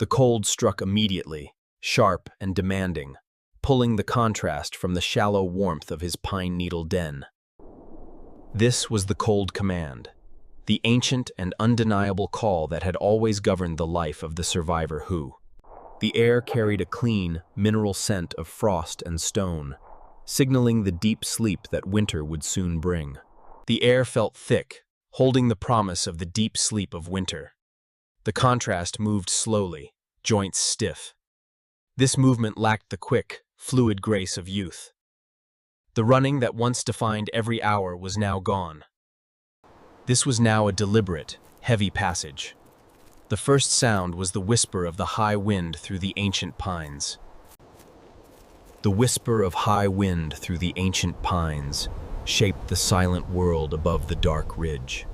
The cold struck immediately, sharp and demanding, pulling the contrast from the shallow warmth of his pine needle den. This was the cold command, the ancient and undeniable call that had always governed the life of the survivor who. The air carried a clean, mineral scent of frost and stone, signaling the deep sleep that winter would soon bring. The air felt thick, holding the promise of the deep sleep of winter. The contrast moved slowly, joints stiff. This movement lacked the quick, fluid grace of youth. The running that once defined every hour was now gone. This was now a deliberate, heavy passage. The first sound was the whisper of the high wind through the ancient pines. The whisper of high wind through the ancient pines shaped the silent world above the dark ridge.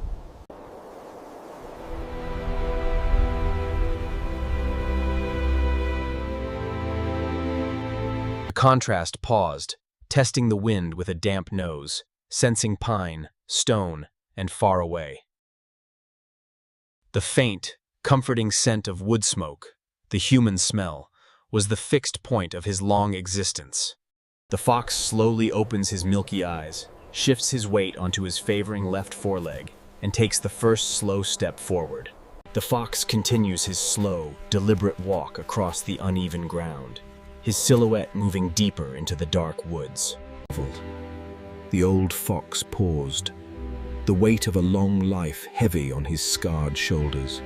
The contrast paused, testing the wind with a damp nose, sensing pine, stone, and far away. The faint, comforting scent of wood smoke, the human smell, was the fixed point of his long existence. The fox slowly opens his milky eyes, shifts his weight onto his favoring left foreleg, and takes the first slow step forward. The fox continues his slow, deliberate walk across the uneven ground, his silhouette moving deeper into the dark woods. The old fox paused, the weight of a long life heavy on his scarred shoulders.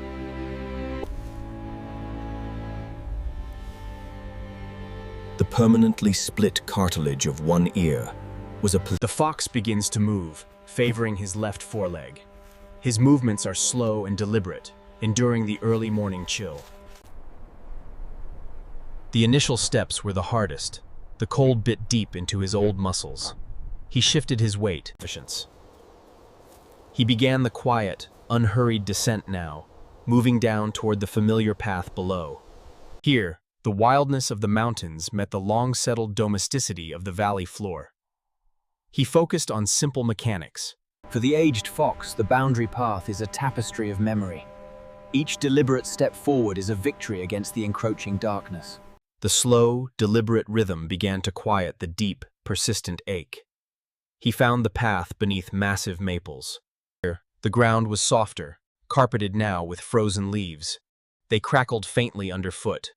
The permanently split cartilage of one ear was The fox begins to move, favoring his left foreleg. His movements are slow and deliberate, enduring the early morning chill. The initial steps were the hardest. The cold bit deep into his old muscles. He shifted his weight. He began the quiet, unhurried descent now, moving down toward the familiar path below. Here, the wildness of the mountains met the long-settled domesticity of the valley floor. He focused on simple mechanics. For the aged fox, the boundary path is a tapestry of memory. Each deliberate step forward is a victory against the encroaching darkness. The slow, deliberate rhythm began to quiet the deep, persistent ache. He found the path beneath massive maples. The ground was softer, carpeted now with frozen leaves. They crackled faintly underfoot.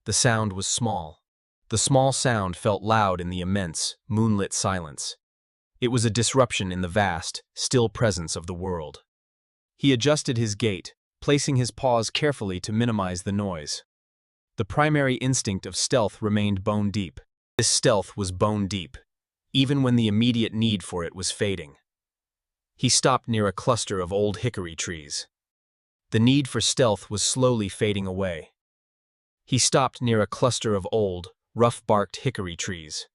The sound was small. The small sound felt loud in the immense, moonlit silence. It was a disruption in the vast, still presence of the world. He adjusted his gait, placing his paws carefully to minimize the noise. The primary instinct of stealth remained bone deep. This stealth was bone deep, even when the immediate need for it was fading. He stopped near a cluster of old hickory trees. The need for stealth was slowly fading away. He stopped near a cluster of old, rough-barked hickory trees.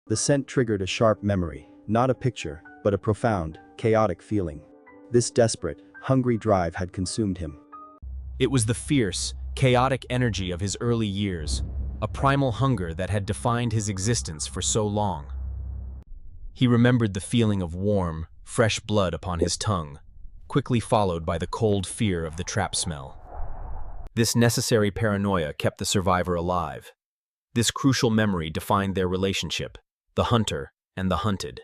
The scent triggered a sharp memory, not a picture, but a profound, chaotic feeling. This desperate, hungry drive had consumed him. It was the fierce, chaotic energy of his early years, a primal hunger that had defined his existence for so long. He remembered the feeling of warm, fresh blood upon his tongue, quickly followed by the cold fear of the trap smell. This necessary paranoia kept the survivor alive. This crucial memory defined their relationship, the hunter and the hunted.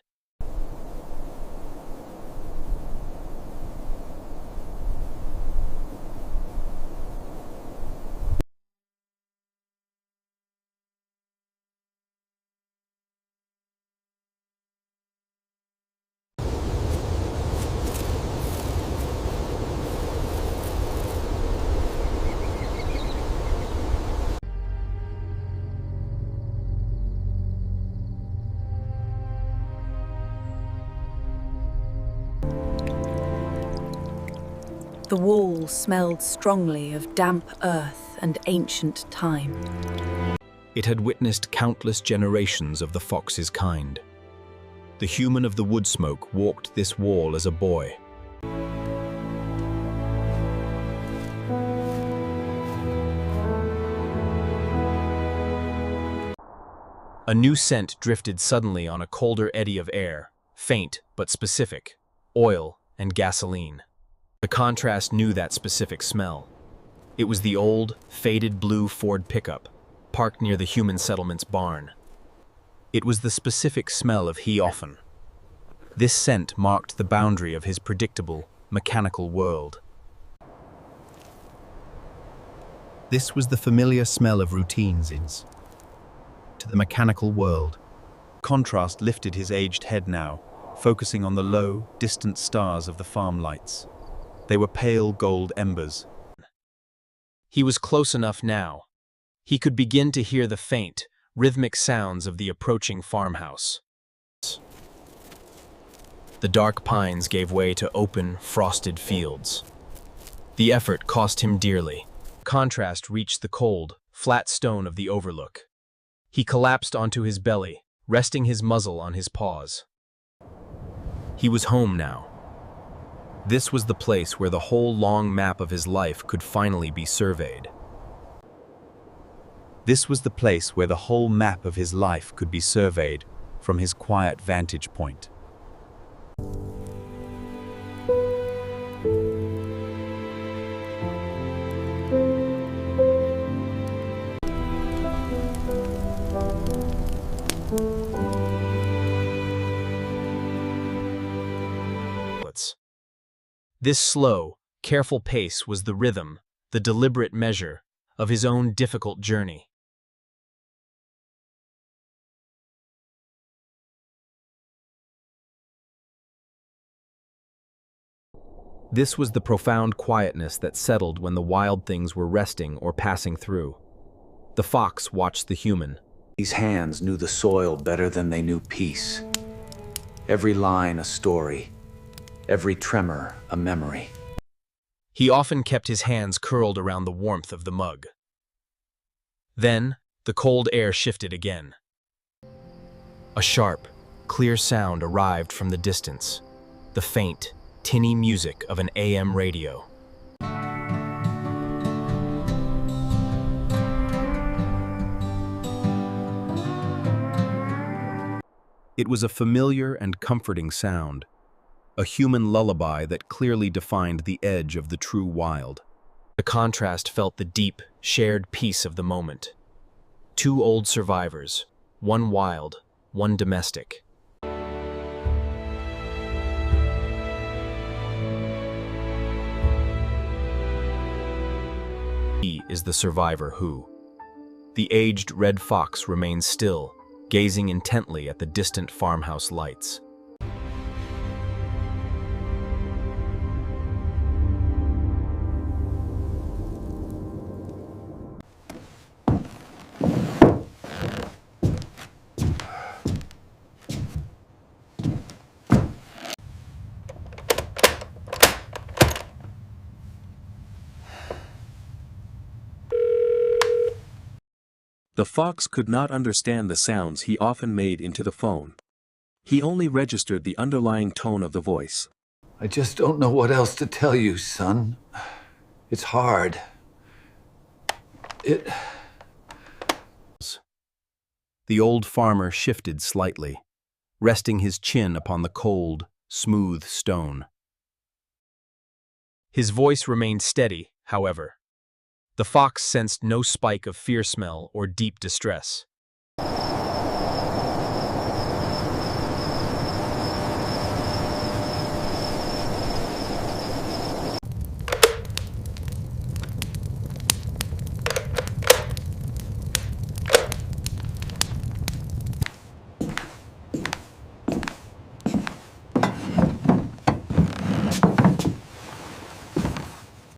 The wall smelled strongly of damp earth and ancient time. It had witnessed countless generations of the fox's kind. The human of the wood smoke walked this wall as a boy. A new scent drifted suddenly on a colder eddy of air, faint but specific, oil and gasoline. The contrast knew that specific smell. It was the old, faded blue Ford pickup, parked near the human settlement's barn. It was the specific smell of he often. This scent marked the boundary of his predictable, mechanical world. This was the familiar smell of routines to the mechanical world. Contrast lifted his aged head now, focusing on the low, distant stars of the farm lights. They were pale gold embers. He was close enough now. He could begin to hear the faint, rhythmic sounds of the approaching farmhouse. The dark pines gave way to open, frosted fields. The effort cost him dearly. Contrast reached the cold, flat stone of the overlook. He collapsed onto his belly, resting his muzzle on his paws. He was home now. This was the place where the whole long map of his life could finally be surveyed. This was the place where the whole map of his life could be surveyed from his quiet vantage point. This slow, careful pace was the rhythm, the deliberate measure, of his own difficult journey. This was the profound quietness that settled when the wild things were resting or passing through. The fox watched the human. These hands knew the soil better than they knew peace. Every line a story, every tremor a memory. He often kept his hands curled around the warmth of the mug. Then, the cold air shifted again. A sharp, clear sound arrived from the distance, the faint, tinny music of an AM radio. It was a familiar and comforting sound, a human lullaby that clearly defined the edge of the true wild. The contrast felt the deep, shared peace of the moment. Two old survivors, one wild, one domestic. He is the survivor who. The aged red fox remains still, gazing intently at the distant farmhouse lights. The fox could not understand the sounds he often made into the phone. He only registered the underlying tone of the voice. I just don't know what else to tell you, son. It's hard. The old farmer shifted slightly, resting his chin upon the cold, smooth stone. His voice remained steady, however. The fox sensed no spike of fear smell or deep distress.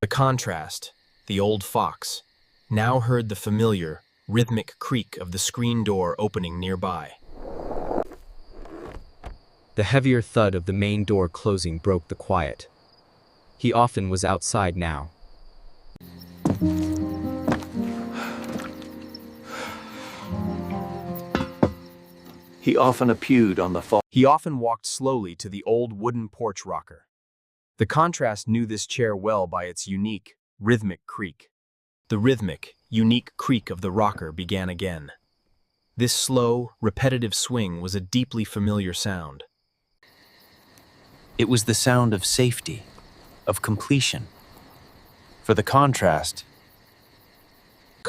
The contrast, the old fox, now heard the familiar, rhythmic creak of the screen door opening nearby. The heavier thud of the main door closing broke the quiet. He often was outside now. He often appeared on the fall. He often walked slowly to the old wooden porch rocker. The contrast knew this chair well by its unique, rhythmic creak. The rhythmic, unique creak of the rocker began again. This slow, repetitive swing was a deeply familiar sound. It was the sound of safety, of completion. For the contrast,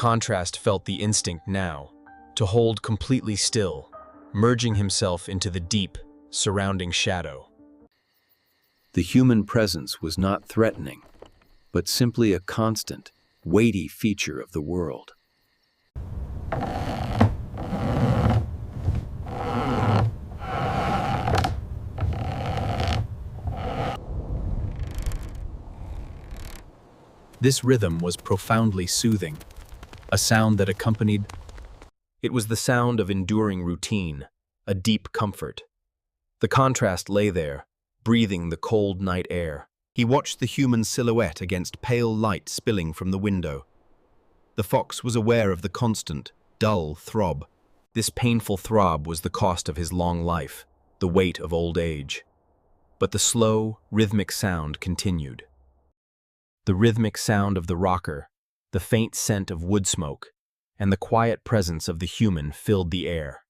contrast felt the instinct now, to hold completely still, merging himself into the deep, surrounding shadow. The human presence was not threatening, but simply a constant, weighty feature of the world. This rhythm was profoundly soothing, a sound that accompanied. It was the sound of enduring routine, a deep comfort. The contrast lay there, breathing the cold night air. He watched the human silhouette against pale light spilling from the window. The fox was aware of the constant, dull throb. This painful throb was the cost of his long life, the weight of old age. But the slow, rhythmic sound continued. The rhythmic sound of the rocker, the faint scent of wood smoke, and the quiet presence of the human filled the air.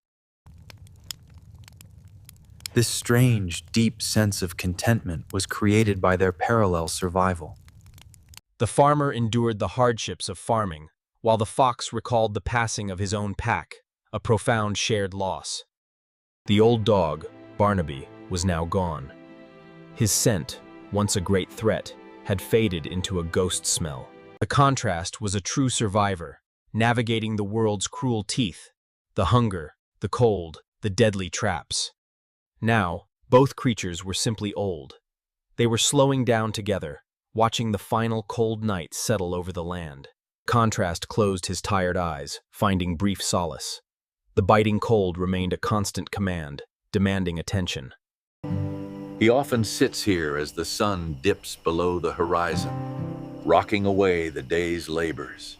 This strange, deep sense of contentment was created by their parallel survival. The farmer endured the hardships of farming, while the fox recalled the passing of his own pack, a profound shared loss. The old dog, Barnaby, was now gone. His scent, once a great threat, had faded into a ghost smell. The contrast was a true survivor, navigating the world's cruel teeth, the hunger, the cold, the deadly traps. Now, both creatures were simply old. They were slowing down together, watching the final cold night settle over the land. Contrast closed his tired eyes, finding brief solace. The biting cold remained a constant command, demanding attention. He often sits here as the sun dips below the horizon, rocking away the day's labors.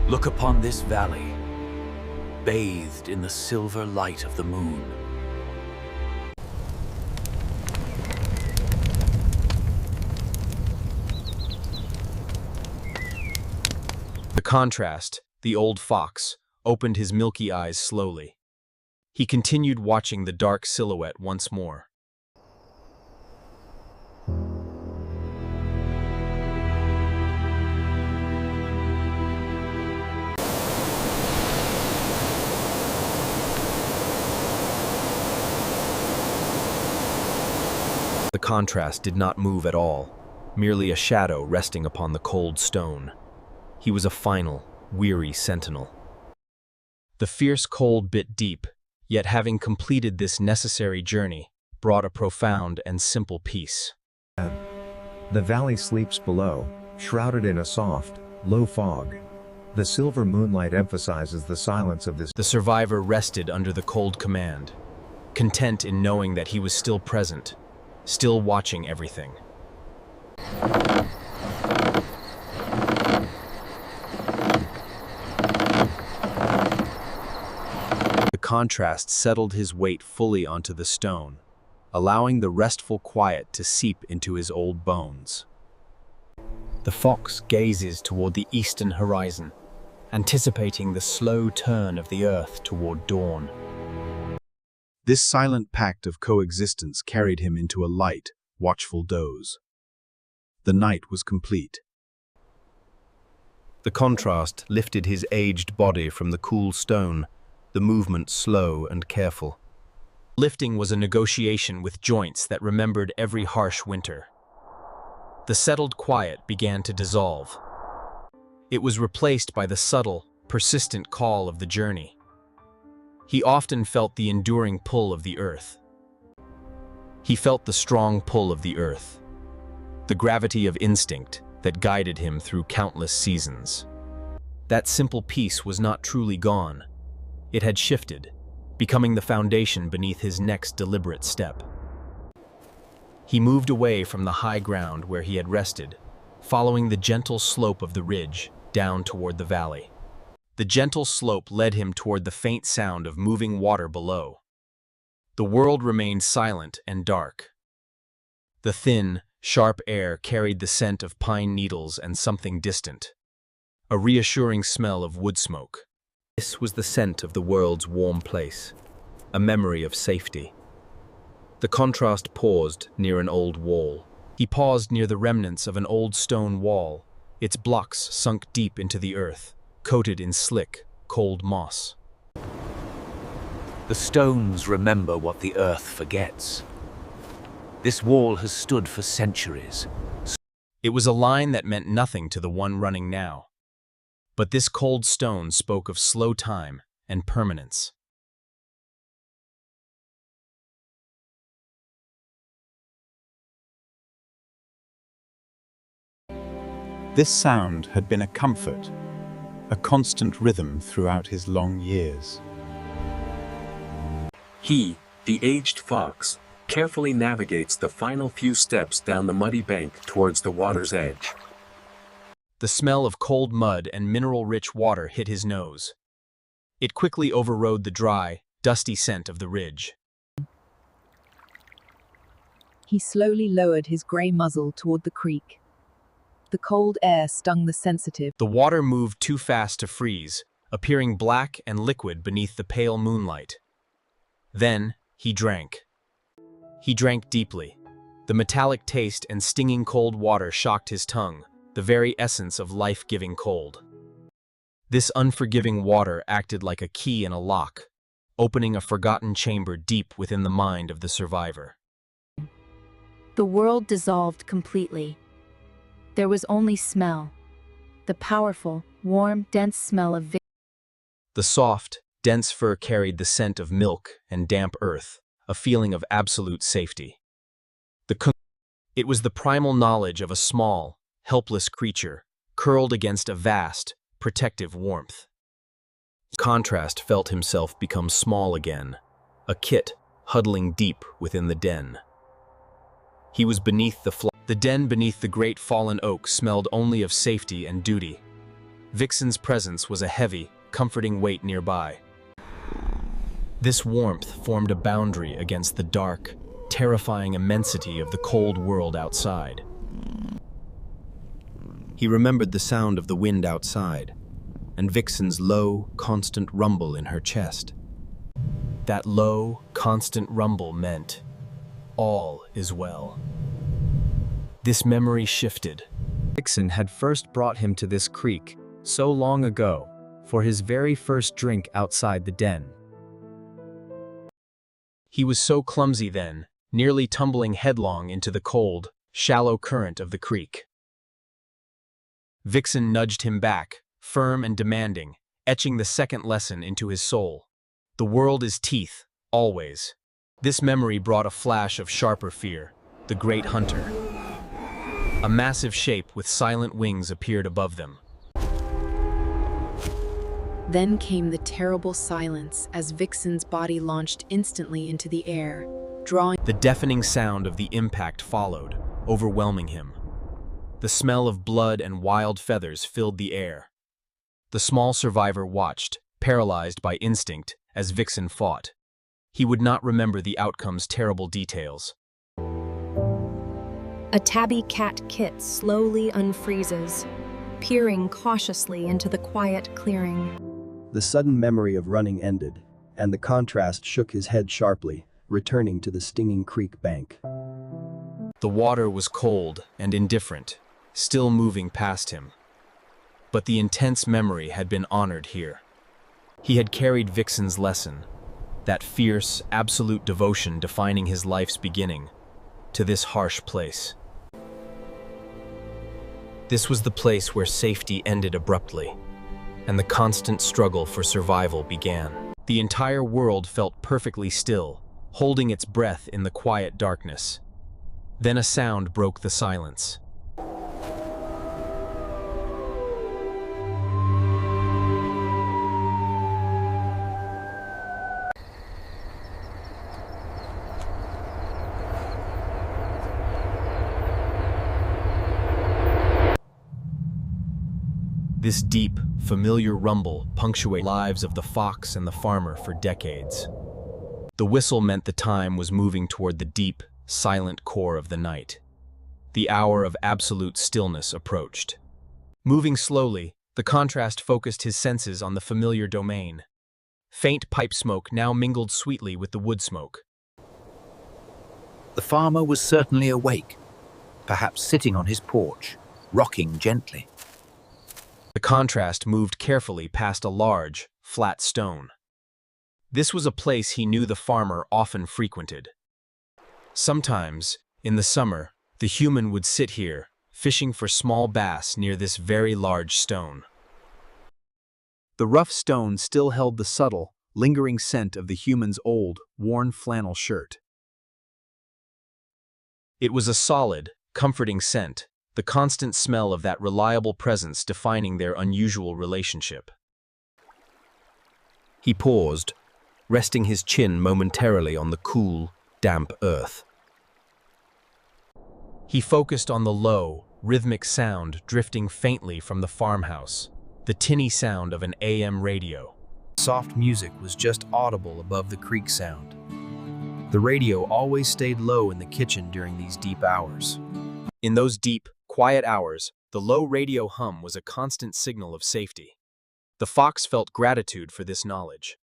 Look upon this valley, bathed in the silver light of the moon. The contrast, the old fox, opened his milky eyes slowly. He continued watching the dark silhouette once more. The contrast did not move at all, merely a shadow resting upon the cold stone. He was a final, weary sentinel. The fierce cold bit deep, yet having completed this necessary journey, brought a profound and simple peace. The valley sleeps below, shrouded in a soft, low fog. The silver moonlight emphasizes the silence of this. The survivor rested under the cold command, content in knowing that he was still present, still watching everything. The contrast settled his weight fully onto the stone, allowing the restful quiet to seep into his old bones. The fox gazes toward the eastern horizon, anticipating the slow turn of the earth toward dawn. This silent pact of coexistence carried him into a light, watchful doze. The night was complete. The contrast lifted his aged body from the cool stone, the movement slow and careful. Lifting was a negotiation with joints that remembered every harsh winter. The settled quiet began to dissolve. It was replaced by the subtle, persistent call of the journey. He often felt the enduring pull of the earth. He felt the strong pull of the earth, the gravity of instinct that guided him through countless seasons. That simple peace was not truly gone. It had shifted, becoming the foundation beneath his next deliberate step. He moved away from the high ground where he had rested, following the gentle slope of the ridge down toward the valley. The gentle slope led him toward the faint sound of moving water below. The world remained silent and dark. The thin, sharp air carried the scent of pine needles and something distant, a reassuring smell of wood smoke. This was the scent of the world's warm place, a memory of safety. The contrast paused near an old wall. He paused near the remnants of an old stone wall, its blocks sunk deep into the earth, coated in slick, cold moss. The stones remember what the earth forgets. This wall has stood for centuries. It was a line that meant nothing to the one running now. But this cold stone spoke of slow time and permanence. This sound had been a comfort, a constant rhythm throughout his long years. He, the aged fox, carefully navigates the final few steps down the muddy bank towards the water's edge. The smell of cold mud and mineral-rich water hit his nose. It quickly overrode the dry, dusty scent of the ridge. He slowly lowered his grey muzzle toward the creek. The cold air stung the sensitive. The water moved too fast to freeze, appearing black and liquid beneath the pale moonlight. Then, he drank. He drank deeply. The metallic taste and stinging cold water shocked his tongue, the very essence of life-giving cold. This unforgiving water acted like a key in a lock, opening a forgotten chamber deep within the mind of the survivor. The world dissolved completely. There was only smell. The powerful, warm, dense smell of The soft, dense fur carried the scent of milk and damp earth, a feeling of absolute safety. It was the primal knowledge of a small, helpless creature, curled against a vast, protective warmth. Contrast felt himself become small again, a kit huddling deep within the den. He was beneath the den beneath the great fallen oak smelled only of safety and duty. Vixen's presence was a heavy, comforting weight nearby. This warmth formed a boundary against the dark, terrifying immensity of the cold world outside. He remembered the sound of the wind outside, and Vixen's low, constant rumble in her chest. That low, constant rumble meant, all is well. This memory shifted. Vixen had first brought him to this creek, so long ago, for his very first drink outside the den. He was so clumsy then, nearly tumbling headlong into the cold, shallow current of the creek. Vixen nudged him back, firm and demanding, etching the second lesson into his soul. The world is teeth, always. This memory brought a flash of sharper fear, the great hunter. A massive shape with silent wings appeared above them. Then came the terrible silence as Vixen's body launched instantly into the air, drawing. The deafening sound of the impact followed, overwhelming him. The smell of blood and wild feathers filled the air. The small survivor watched, paralyzed by instinct, as Vixen fought. He would not remember the outcome's terrible details. A tabby cat kit slowly unfreezes, peering cautiously into the quiet clearing. The sudden memory of running ended, and the contrast shook his head sharply, returning to the stinging creek bank. The water was cold and indifferent, still moving past him. But the intense memory had been honored here. He had carried Vixen's lesson, that fierce, absolute devotion defining his life's beginning, to this harsh place. This was the place where safety ended abruptly, and the constant struggle for survival began. The entire world felt perfectly still, holding its breath in the quiet darkness. Then a sound broke the silence. This deep, familiar rumble punctuated the lives of the fox and the farmer for decades. The whistle meant the time was moving toward the deep, silent core of the night. The hour of absolute stillness approached. Moving slowly, the contrast focused his senses on the familiar domain. Faint pipe smoke now mingled sweetly with the wood smoke. The farmer was certainly awake, perhaps sitting on his porch, rocking gently. The contrast moved carefully past a large, flat stone. This was a place he knew the farmer often frequented. Sometimes, in the summer, the human would sit here, fishing for small bass near this very large stone. The rough stone still held the subtle, lingering scent of the human's old, worn flannel shirt. It was a solid, comforting scent, the constant smell of that reliable presence defining their unusual relationship. He paused, resting his chin momentarily on the cool, damp earth. He focused on the low, rhythmic sound drifting faintly from the farmhouse, the tinny sound of an AM radio. Soft music was just audible above the creek sound. The radio always stayed low in the kitchen during these deep hours. In those deep, quiet hours, the low radio hum was a constant signal of safety. The fox felt gratitude for this knowledge.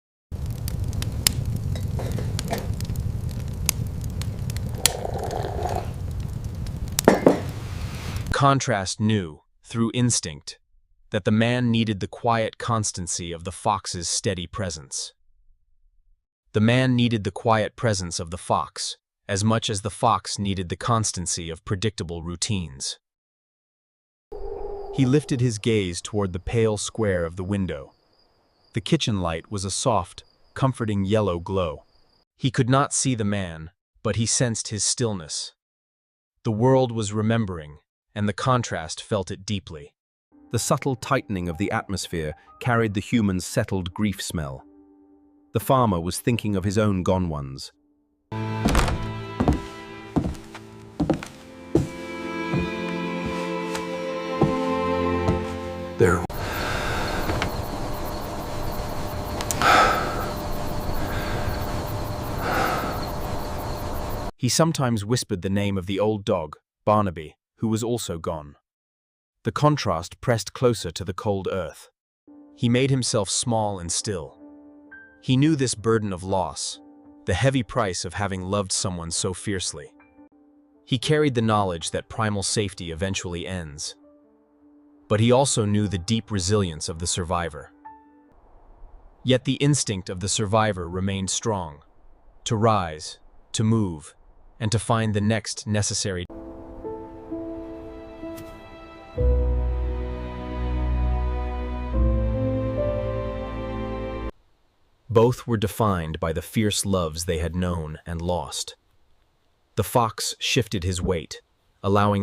Contrast knew, through instinct, that the man needed the quiet constancy of the fox's steady presence. The man needed the quiet presence of the fox, as much as the fox needed the constancy of predictable routines. He lifted his gaze toward the pale square of the window. The kitchen light was a soft, comforting yellow glow. He could not see the man, but he sensed his stillness. The world was remembering, and the contrast felt it deeply. The subtle tightening of the atmosphere carried the human's settled grief smell. The farmer was thinking of his own gone ones. There. He sometimes whispered the name of the old dog, Barnaby, who was also gone. The contrast pressed closer to the cold earth. He made himself small and still. He knew this burden of loss, the heavy price of having loved someone so fiercely. He carried the knowledge that primal safety eventually ends. But he also knew the deep resilience of the survivor. Yet the instinct of the survivor remained strong, to rise, to move, and to find the next necessary. Both were defined by the fierce loves they had known and lost. The fox shifted his weight, allowing.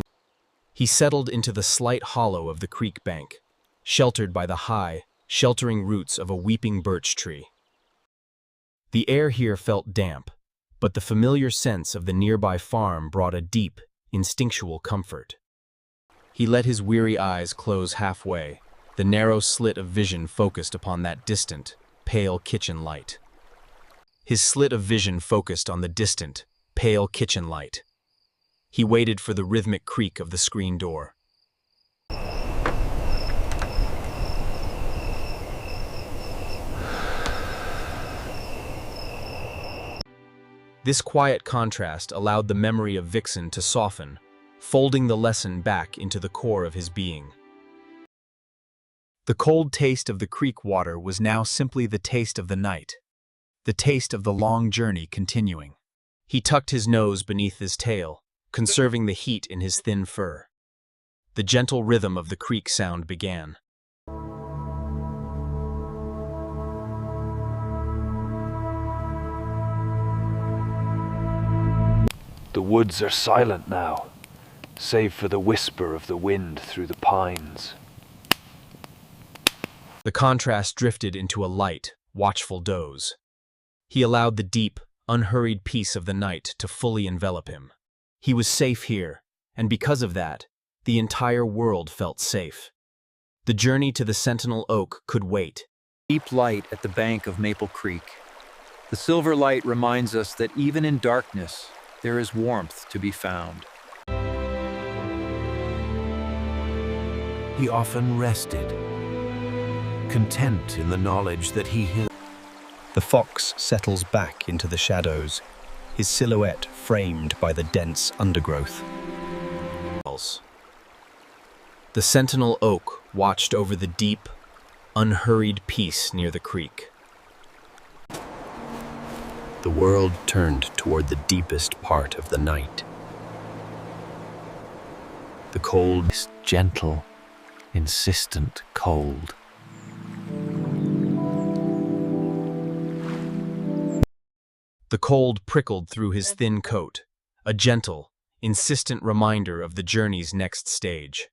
He settled into the slight hollow of the creek bank, sheltered by the high, sheltering roots of a weeping birch tree. The air here felt damp, but the familiar sense of the nearby farm brought a deep, instinctual comfort. He let his weary eyes close halfway, the narrow slit of vision focused upon that distant, pale kitchen light. His slit of vision focused on the distant, pale kitchen light. He waited for the rhythmic creak of the screen door. This quiet contrast allowed the memory of Vixen to soften, folding the lesson back into the core of his being. The cold taste of the creek water was now simply the taste of the night, the taste of the long journey continuing. He tucked his nose beneath his tail, conserving the heat in his thin fur. The gentle rhythm of the creek sound began. The woods are silent now, save for the whisper of the wind through the pines. The contrast drifted into a light, watchful doze. He allowed the deep, unhurried peace of the night to fully envelop him. He was safe here, and because of that, the entire world felt safe. The journey to the Sentinel Oak could wait. Deep light at the bank of Maple Creek. The silver light reminds us that even in darkness, there is warmth to be found. He often rested, content in the knowledge that he The fox settles back into the shadows, his silhouette framed by the dense undergrowth. The sentinel oak watched over the deep, unhurried peace near the creek. The world turned toward the deepest part of the night. The cold, Gentle, insistent cold. the cold prickled through his thin coat, a gentle, insistent reminder of the journey's next stage.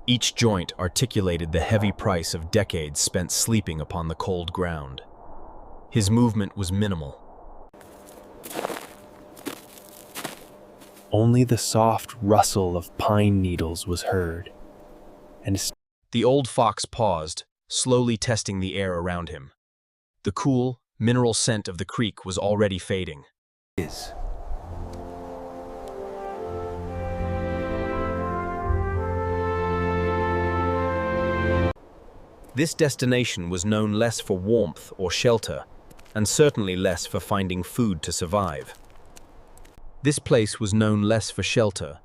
Each joint articulated the heavy price of decades spent sleeping upon the cold ground. His movement was minimal. Only the soft rustle of pine needles was heard, and the old fox paused, slowly testing the air around him. The cool, mineral scent of the creek was already fading. This destination was known less for warmth or shelter, and certainly less for finding food to survive. This place was known less for shelter,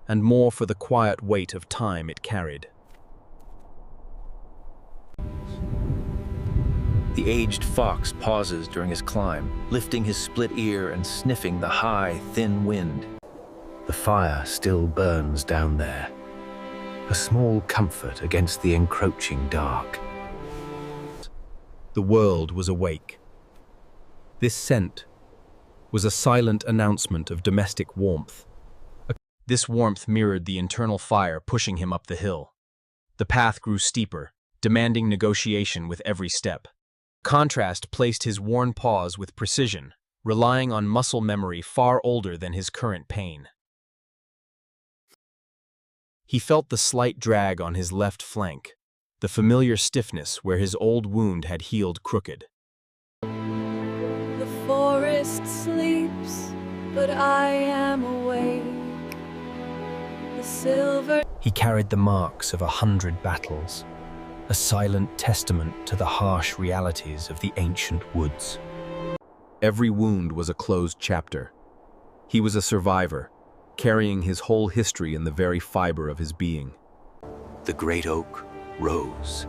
and more for the quiet weight of time it carried. The aged fox pauses during his climb, lifting his split ear and sniffing the high, thin wind. The fire still burns down there, a small comfort against the encroaching dark. The world was awake. This scent was a silent announcement of domestic warmth. This warmth mirrored the internal fire pushing him up the hill. The path grew steeper, demanding negotiation with every step. Contrast placed his worn paws with precision, relying on muscle memory far older than his current pain. He felt the slight drag on his left flank, the familiar stiffness where his old wound had healed crooked. The forest sleeps, but I am awake. The silver... He carried the marks of 100 battles, a silent testament to the harsh realities of the ancient woods. Every wound was a closed chapter. He was a survivor, carrying his whole history in the very fiber of his being. The great oak rose.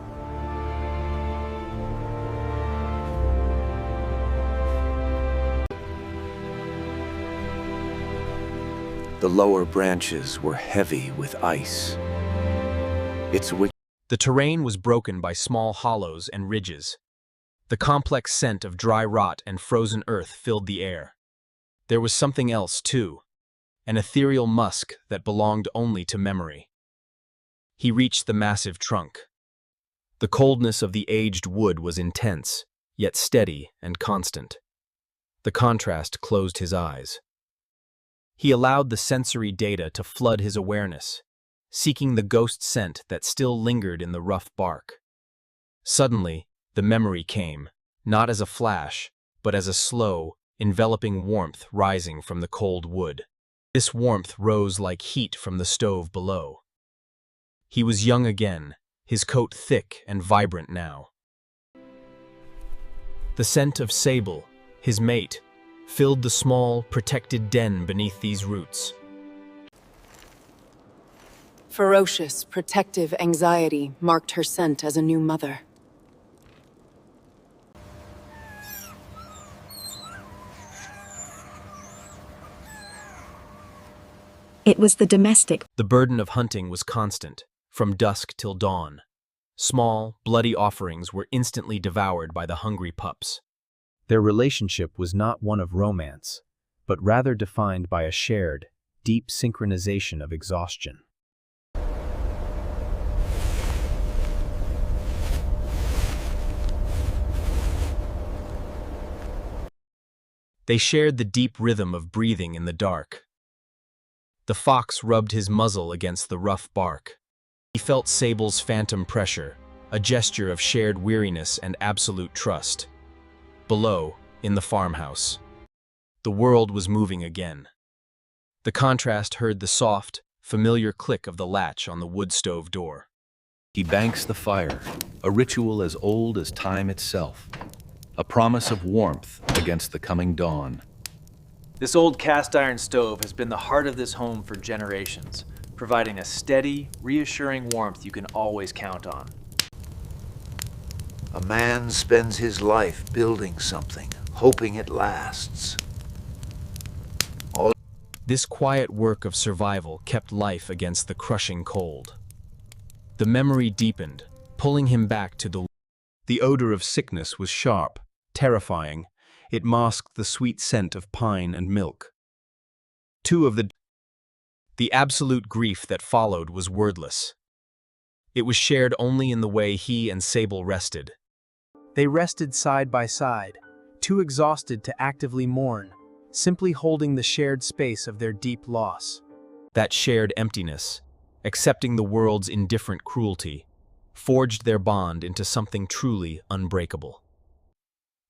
The lower branches were heavy with ice. The terrain was broken by small hollows and ridges. The complex scent of dry rot and frozen earth filled the air. There was something else, too, an ethereal musk that belonged only to memory. He reached the massive trunk. The coldness of the aged wood was intense, yet steady and constant. The contrast closed his eyes. He allowed the sensory data to flood his awareness, seeking the ghost scent that still lingered in the rough bark. Suddenly, the memory came, not as a flash, but as a slow, enveloping warmth rising from the cold wood. This warmth rose like heat from the stove below. He was young again, his coat thick and vibrant now. The scent of Sable, his mate, filled the small, protected den beneath these roots. Ferocious, protective anxiety marked her scent as a new mother. It was the domestic. The burden of hunting was constant, from dusk till dawn. Small, bloody offerings were instantly devoured by the hungry pups. Their relationship was not one of romance, but rather defined by a shared, deep synchronization of exhaustion. They shared the deep rhythm of breathing in the dark. The fox rubbed his muzzle against the rough bark. He felt Sable's phantom pressure, a gesture of shared weariness and absolute trust. Below, in the farmhouse, the world was moving again. The contrast heard the soft, familiar click of the latch on the wood stove door. He banks the fire, a ritual as old as time itself. a promise of warmth against the coming dawn. This old cast iron stove has been the heart of this home for generations, providing a steady, reassuring warmth you can always count on. A man spends his life building something, hoping it lasts. This quiet work of survival kept life against the crushing cold. The memory deepened, pulling him back to the odor of sickness was sharp, terrifying. It masked the sweet scent of pine and milk. The absolute grief that followed was wordless. It was shared only in the way he and Sable rested. They rested side by side, too exhausted to actively mourn, simply holding the shared space of their deep loss. That shared emptiness, accepting the world's indifferent cruelty, forged their bond into something truly unbreakable.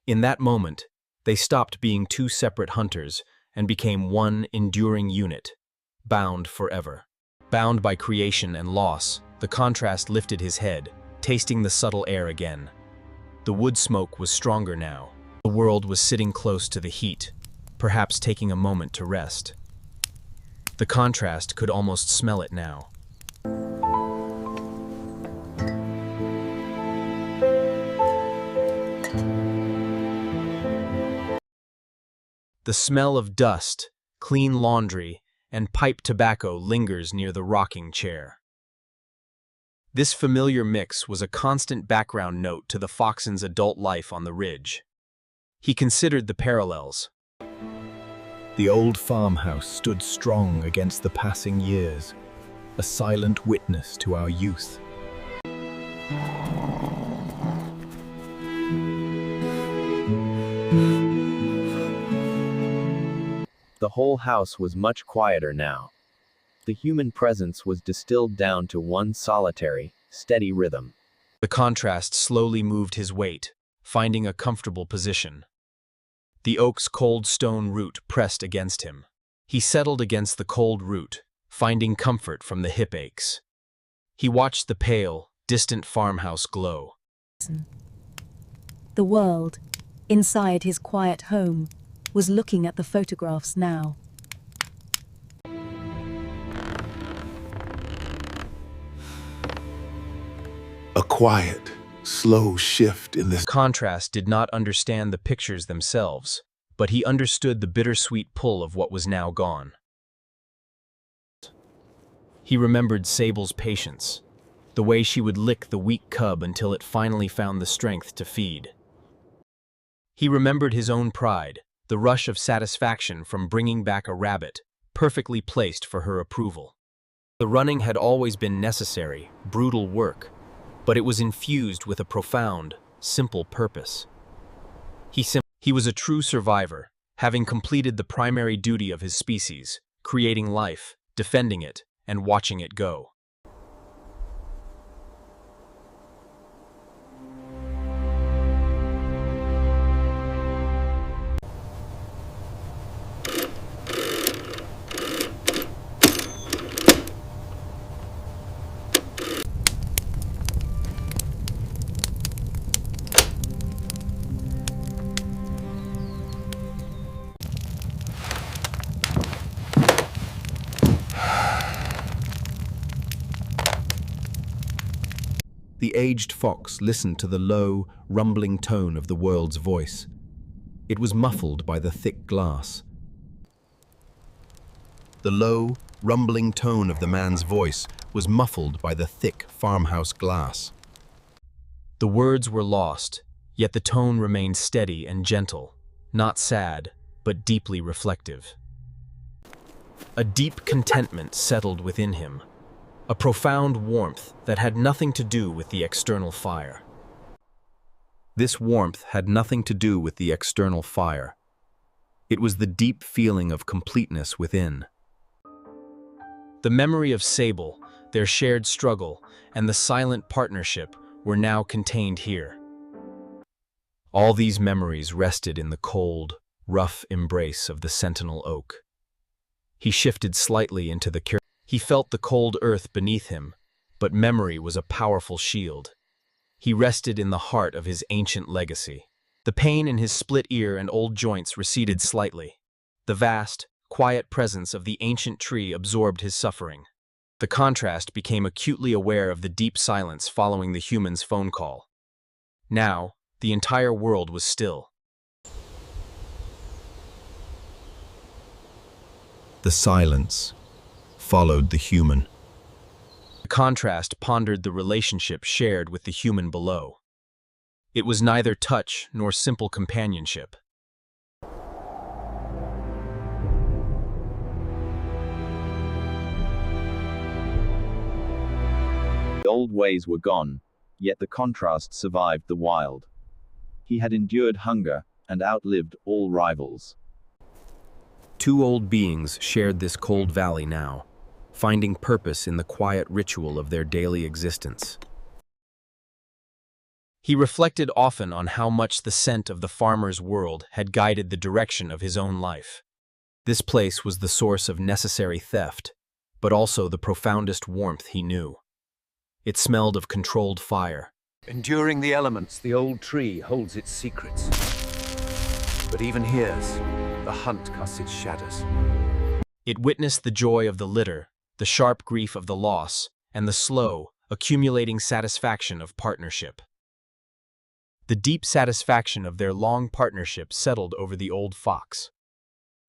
In that moment, they stopped being two separate hunters and became one enduring unit, bound forever. Bound by creation and loss, the contrast lifted his head, tasting the subtle air again. The wood smoke was stronger now. The world was sitting close to the heat, perhaps taking a moment to rest. The contrast could almost smell it now. The smell of dust, clean laundry, and pipe tobacco lingers near the rocking chair. This familiar mix was a constant background note to the Foxen's adult life on the ridge. He considered the parallels. The old farmhouse stood strong against the passing years, a silent witness to our youth. The whole house was much quieter now. The human presence was distilled down to one solitary, steady rhythm. The contrast slowly moved his weight, finding a comfortable position. The oak's cold stone root pressed against him. He settled against the cold root, finding comfort from the hip aches. He watched the pale, distant farmhouse glow. The world, inside his quiet home, was looking at the photographs now. A quiet, slow shift in this contrast did not understand the pictures themselves, but he understood the bittersweet pull of what was now gone. He remembered Sable's patience, the way she would lick the weak cub until it finally found the strength to feed. He remembered his own pride, the rush of satisfaction from bringing back a rabbit, perfectly placed for her approval. The running had always been necessary, brutal work, but it was infused with a profound, simple purpose. He was a true survivor, having completed the primary duty of his species, creating life, defending it, and watching it go. The aged fox listened to the low, rumbling tone of the world's voice. It was muffled by the thick glass. The low, rumbling tone of the man's voice was muffled by the thick farmhouse glass. The words were lost, yet the tone remained steady and gentle, not sad, but deeply reflective. A deep contentment settled within him, a profound warmth that had nothing to do with the external fire. This warmth had nothing to do with the external fire. It was the deep feeling of completeness within. The memory of Sable, their shared struggle, and the silent partnership were now contained here. All these memories rested in the cold, rough embrace of the sentinel oak. He shifted slightly into the He felt the cold earth beneath him, but memory was a powerful shield. He rested in the heart of his ancient legacy. The pain in his split ear and old joints receded slightly. The vast, quiet presence of the ancient tree absorbed his suffering. The contrast became acutely aware of the deep silence following the human's phone call. Now, the entire world was still. The silence followed the human. The contrast pondered the relationship shared with the human below. It was neither touch nor simple companionship. The old ways were gone, yet the contrast survived the wild. He had endured hunger and outlived all rivals. Two old beings shared this cold valley now, finding purpose in the quiet ritual of their daily existence. He reflected often on how much the scent of the farmer's world had guided the direction of his own life. This place was the source of necessary theft, but also the profoundest warmth he knew. It smelled of controlled fire. Enduring the elements, the old tree holds its secrets. But even here, the hunt casts its shadows. It witnessed the joy of the litter, the sharp grief of the loss, and the slow, accumulating satisfaction of partnership. The deep satisfaction of their long partnership settled over the old fox.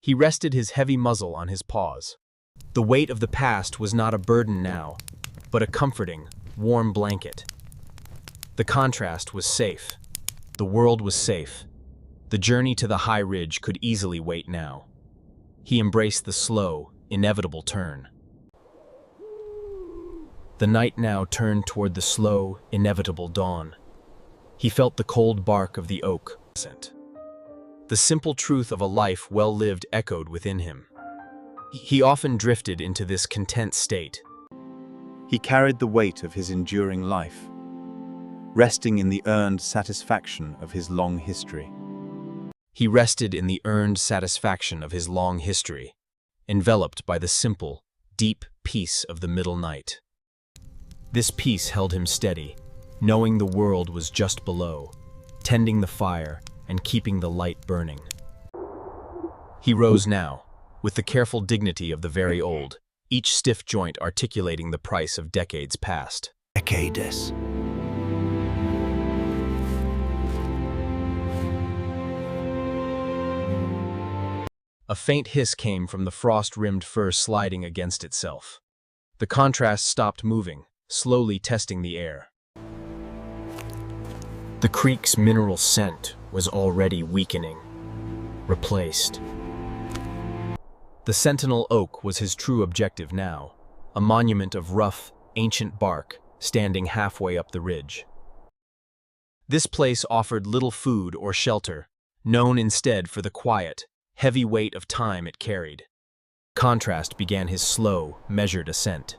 He rested his heavy muzzle on his paws. The weight of the past was not a burden now, but a comforting, warm blanket. The contrast was safe. The world was safe. The journey to the high ridge could easily wait now. He embraced the slow, inevitable turn. The night now turned toward the slow, inevitable dawn. He felt the cold bark of the oak. The simple truth of a life well lived echoed within him. He often drifted into this content state. He carried the weight of his enduring life, resting in the earned satisfaction of his long history. He rested in the earned satisfaction of his long history, enveloped by the simple, deep peace of the middle night. This peace held him steady, knowing the world was just below, tending the fire and keeping the light burning. He rose now, with the careful dignity of the very old, each stiff joint articulating the price of decades past. Decades. A faint hiss came from the frost-rimmed fur sliding against itself. The contrast stopped moving, slowly testing the air. The creek's mineral scent was already weakening, replaced. The sentinel oak was his true objective now, a monument of rough, ancient bark standing halfway up the ridge. This place offered little food or shelter, known instead for the quiet, heavy weight of time it carried. Contrast began his slow, measured ascent.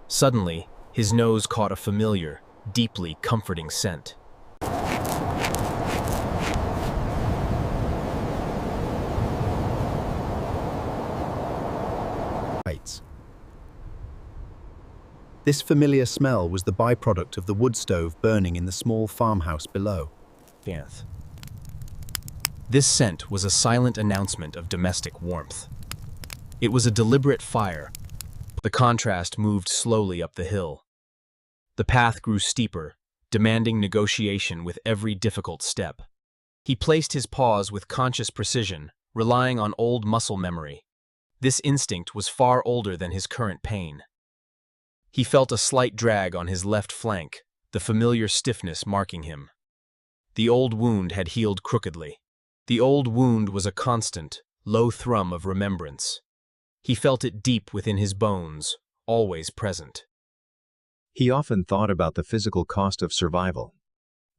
Suddenly, his nose caught a familiar, deeply comforting scent. This familiar smell was the byproduct of the wood stove burning in the small farmhouse below. This scent was a silent announcement of domestic warmth. It was a deliberate fire. The contrast moved slowly up the hill. The path grew steeper, demanding negotiation with every difficult step. He placed his paws with conscious precision, relying on old muscle memory. This instinct was far older than his current pain. He felt a slight drag on his left flank, the familiar stiffness marking him. The old wound had healed crookedly. The old wound was a constant, low thrum of remembrance. He felt it deep within his bones, always present. He often thought about the physical cost of survival.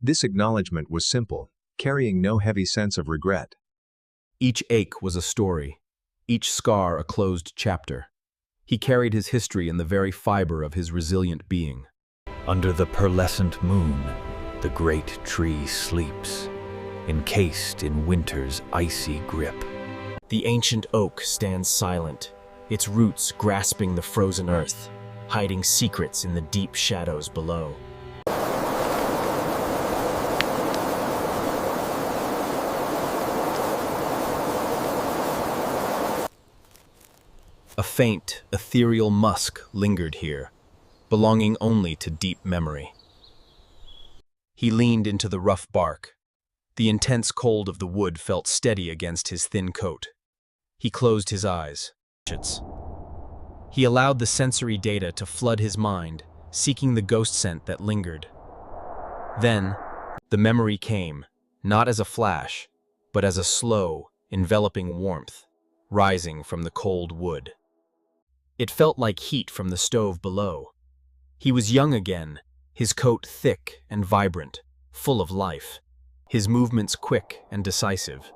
This acknowledgement was simple, carrying no heavy sense of regret. Each ache was a story, each scar a closed chapter. He carried his history in the very fiber of his resilient being. Under the pearlescent moon, the great tree sleeps, encased in winter's icy grip. The ancient oak stands silent, its roots grasping the frozen earth, hiding secrets in the deep shadows below. A faint, ethereal musk lingered here, belonging only to deep memory. He leaned into the rough bark. The intense cold of the wood felt steady against his thin coat. He closed his eyes. He allowed the sensory data to flood his mind, seeking the ghost scent that lingered. Then, the memory came, not as a flash, but as a slow, enveloping warmth, rising from the cold wood. It felt like heat from the stove below. He was young again, his coat thick and vibrant, full of life, his movements quick and decisive.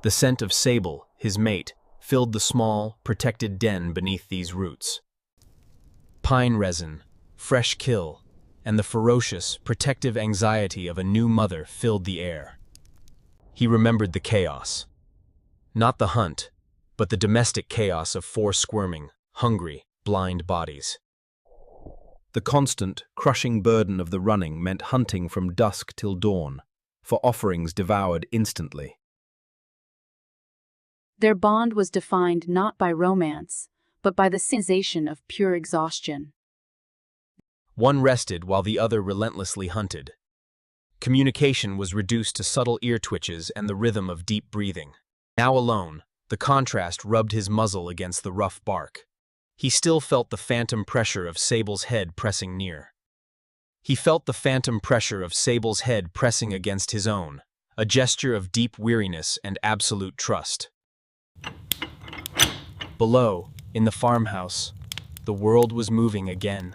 The scent of Sable, his mate, filled the small, protected den beneath these roots. Pine resin, fresh kill, and the ferocious, protective anxiety of a new mother filled the air. He remembered the chaos. Not the hunt, but the domestic chaos of 4 squirming, hungry, blind bodies. The constant, crushing burden of the running meant hunting from dusk till dawn, for offerings devoured instantly. Their bond was defined not by romance, but by the sensation of pure exhaustion. One rested while the other relentlessly hunted. Communication was reduced to subtle ear twitches and the rhythm of deep breathing. Now alone, the contrast rubbed his muzzle against the rough bark. He still felt the phantom pressure of Sable's head pressing near. He felt the phantom pressure of Sable's head pressing against his own, a gesture of deep weariness and absolute trust. Below, in the farmhouse, the world was moving again.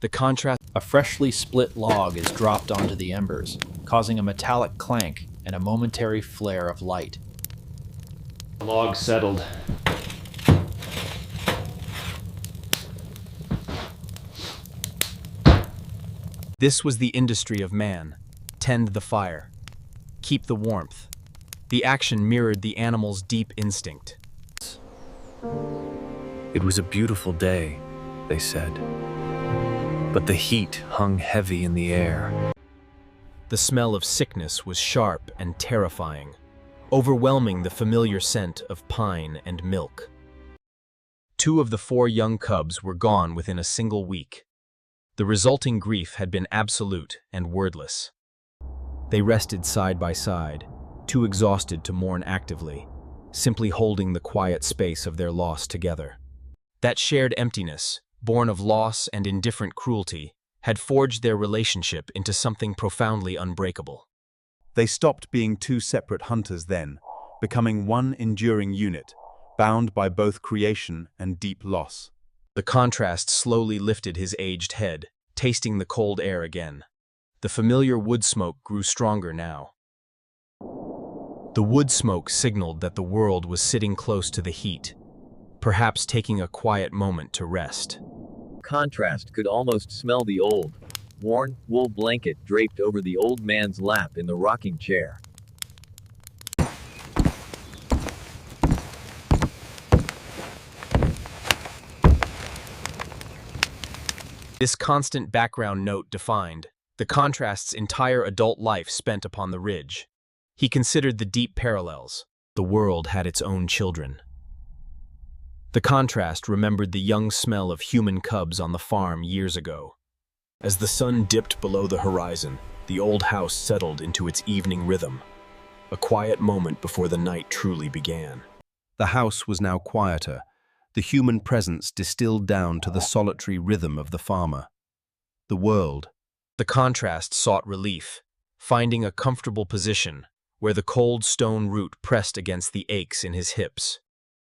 The contrast. A freshly split log is dropped onto the embers, causing a metallic clank and a momentary flare of light. The log settled. This was the industry of man. Tend the fire. Keep the warmth. The action mirrored the animal's deep instinct. It was a beautiful day, they said. But the heat hung heavy in the air. The smell of sickness was sharp and terrifying, overwhelming the familiar scent of pine and milk. 2 of the 4 young cubs were gone within a single week. The resulting grief had been absolute and wordless. They rested side by side, too exhausted to mourn actively, simply holding the quiet space of their loss together. That shared emptiness, born of loss and indifferent cruelty, had forged their relationship into something profoundly unbreakable. They stopped being 2 separate hunters then, becoming one enduring unit, bound by both creation and deep loss. The contrast slowly lifted his aged head, tasting the cold air again. The familiar wood smoke grew stronger now. The wood smoke signaled that the world was sitting close to the heat, perhaps taking a quiet moment to rest. Contrast could almost smell the old, worn, wool blanket draped over the old man's lap in the rocking chair. This constant background note defined the contrast's entire adult life spent upon the ridge. He considered the deep parallels. The world had its own children. The contrast remembered the young smell of human cubs on the farm years ago. As the sun dipped below the horizon, the old house settled into its evening rhythm, a quiet moment before the night truly began. The house was now quieter, the human presence distilled down to the solitary rhythm of the farmer. The world. The contrast sought relief, finding a comfortable position where the cold stone root pressed against the aches in his hips.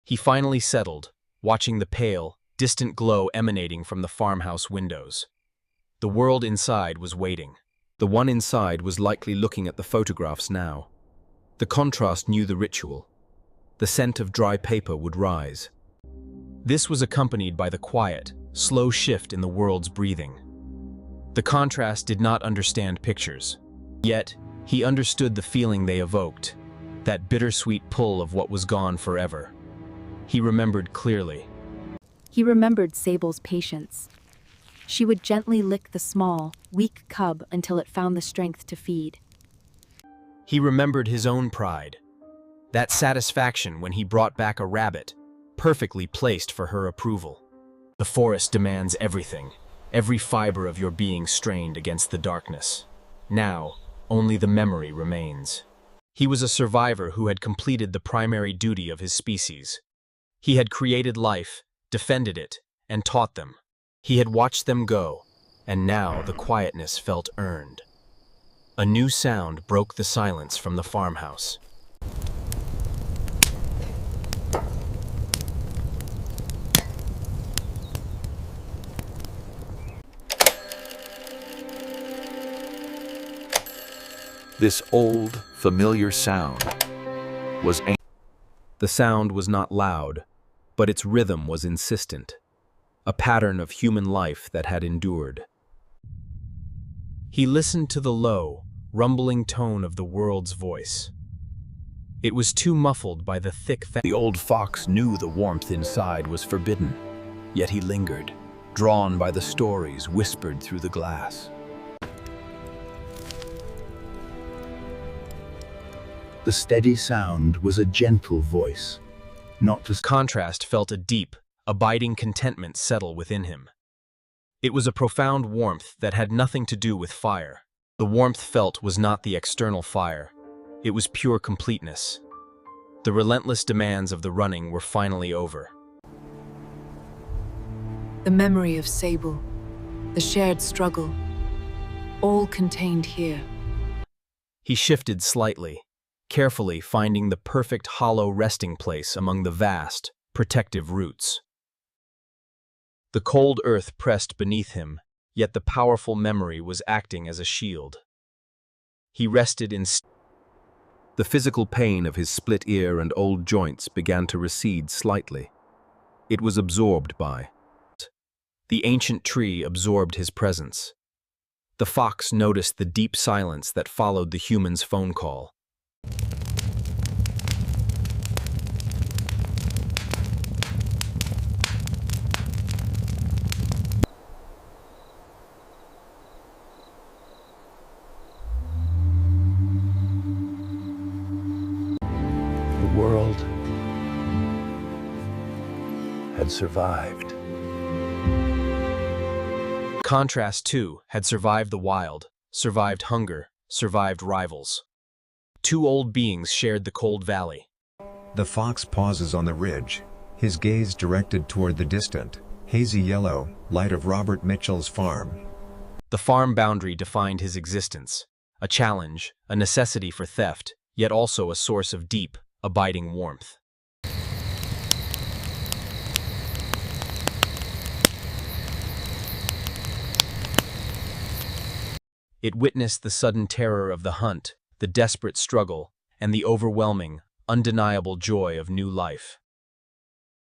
He finally settled, watching the pale, distant glow emanating from the farmhouse windows. The world inside was waiting. The one inside was likely looking at the photographs now. The contrast knew the ritual. The scent of dry paper would rise. This was accompanied by the quiet, slow shift in the world's breathing. The contrast did not understand pictures. Yet, he understood the feeling they evoked, that bittersweet pull of what was gone forever. He remembered clearly. He remembered Sable's patience. She would gently lick the small, weak cub until it found the strength to feed. He remembered his own pride, that satisfaction when he brought back a rabbit, perfectly placed for her approval. The forest demands everything, every fiber of your being strained against the darkness. Now, only the memory remains. He was a survivor who had completed the primary duty of his species. He had created life, defended it, and taught them. He had watched them go, and now the quietness felt earned. A new sound broke the silence from the farmhouse. This old, familiar sound was ancient. The sound was not loud, but its rhythm was insistent, a pattern of human life that had endured. He listened to the low, rumbling tone of the world's voice. It was too muffled by the thick The old fox knew the warmth inside was forbidden, yet he lingered, drawn by the stories whispered through the glass. The steady sound was a gentle voice, not to... Contrast felt a deep, abiding contentment settle within him. It was a profound warmth that had nothing to do with fire. The warmth felt was not the external fire. It was pure completeness. The relentless demands of the running were finally over. The memory of Sable, the shared struggle, all contained here. He shifted slightly, carefully finding the perfect hollow resting place among the vast, protective roots. The cold earth pressed beneath him, yet the powerful memory was acting as a shield. He rested in... The physical pain of his split ear and old joints began to recede slightly. It was absorbed by... The ancient tree absorbed his presence. The fox noticed the deep silence that followed the human's phone call. The world had survived. Contrast, too, had survived the wild, survived hunger, survived rivals. Two old beings shared the cold valley. The fox pauses on the ridge, his gaze directed toward the distant, hazy yellow light of Robert Mitchell's farm. The farm boundary defined his existence, a challenge, a necessity for theft, yet also a source of deep, abiding warmth. It witnessed the sudden terror of the hunt, the desperate struggle, and the overwhelming, undeniable joy of new life.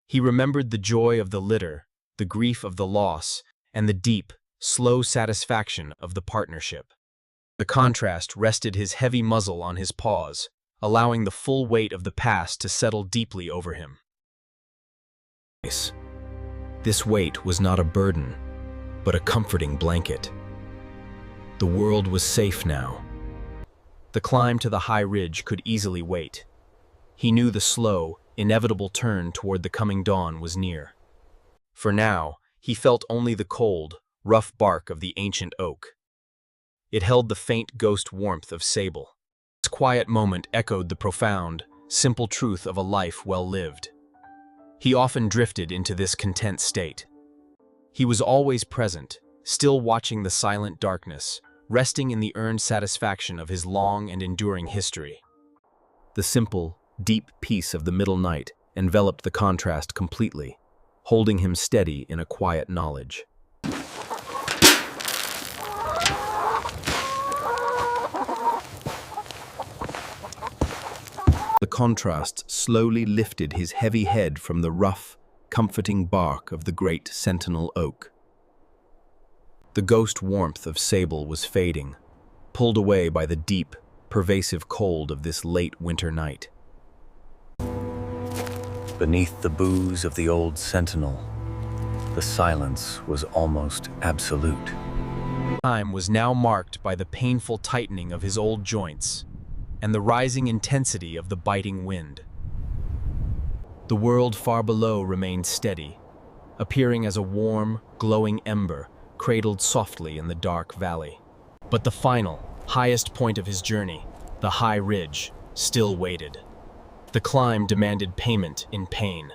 He remembered the joy of the litter, the grief of the loss, and the deep, slow satisfaction of the partnership. The contrast rested his heavy muzzle on his paws, allowing the full weight of the past to settle deeply over him. This weight was not a burden, but a comforting blanket. The world was safe now. The climb to the high ridge could easily wait. He knew the slow, inevitable turn toward the coming dawn was near. For now, he felt only the cold, rough bark of the ancient oak. It held the faint ghost warmth of Sable. This quiet moment echoed the profound, simple truth of a life well lived. He often drifted into this content state. He was always present, still watching the silent darkness, resting in the earned satisfaction of his long and enduring history. The simple, deep peace of the middle night enveloped the contrast completely, holding him steady in a quiet knowledge. The contrast slowly lifted his heavy head from the rough, comforting bark of the great sentinel oak. The ghost warmth of Sable was fading, pulled away by the deep, pervasive cold of this late winter night. Beneath the booze of the old sentinel, the silence was almost absolute. Time was now marked by the painful tightening of his old joints and the rising intensity of the biting wind. The world far below remained steady, appearing as a warm, glowing ember cradled softly in the dark valley. But the final, highest point of his journey, the high ridge, still waited. The climb demanded payment in pain.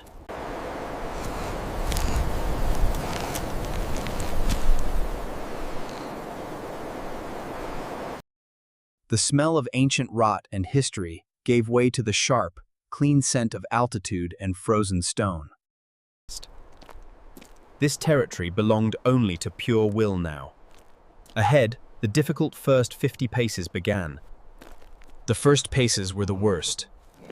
The smell of ancient rot and history gave way to the sharp, clean scent of altitude and frozen stone. This territory belonged only to pure will now. Ahead, the difficult first 50 paces began. The first paces were the worst.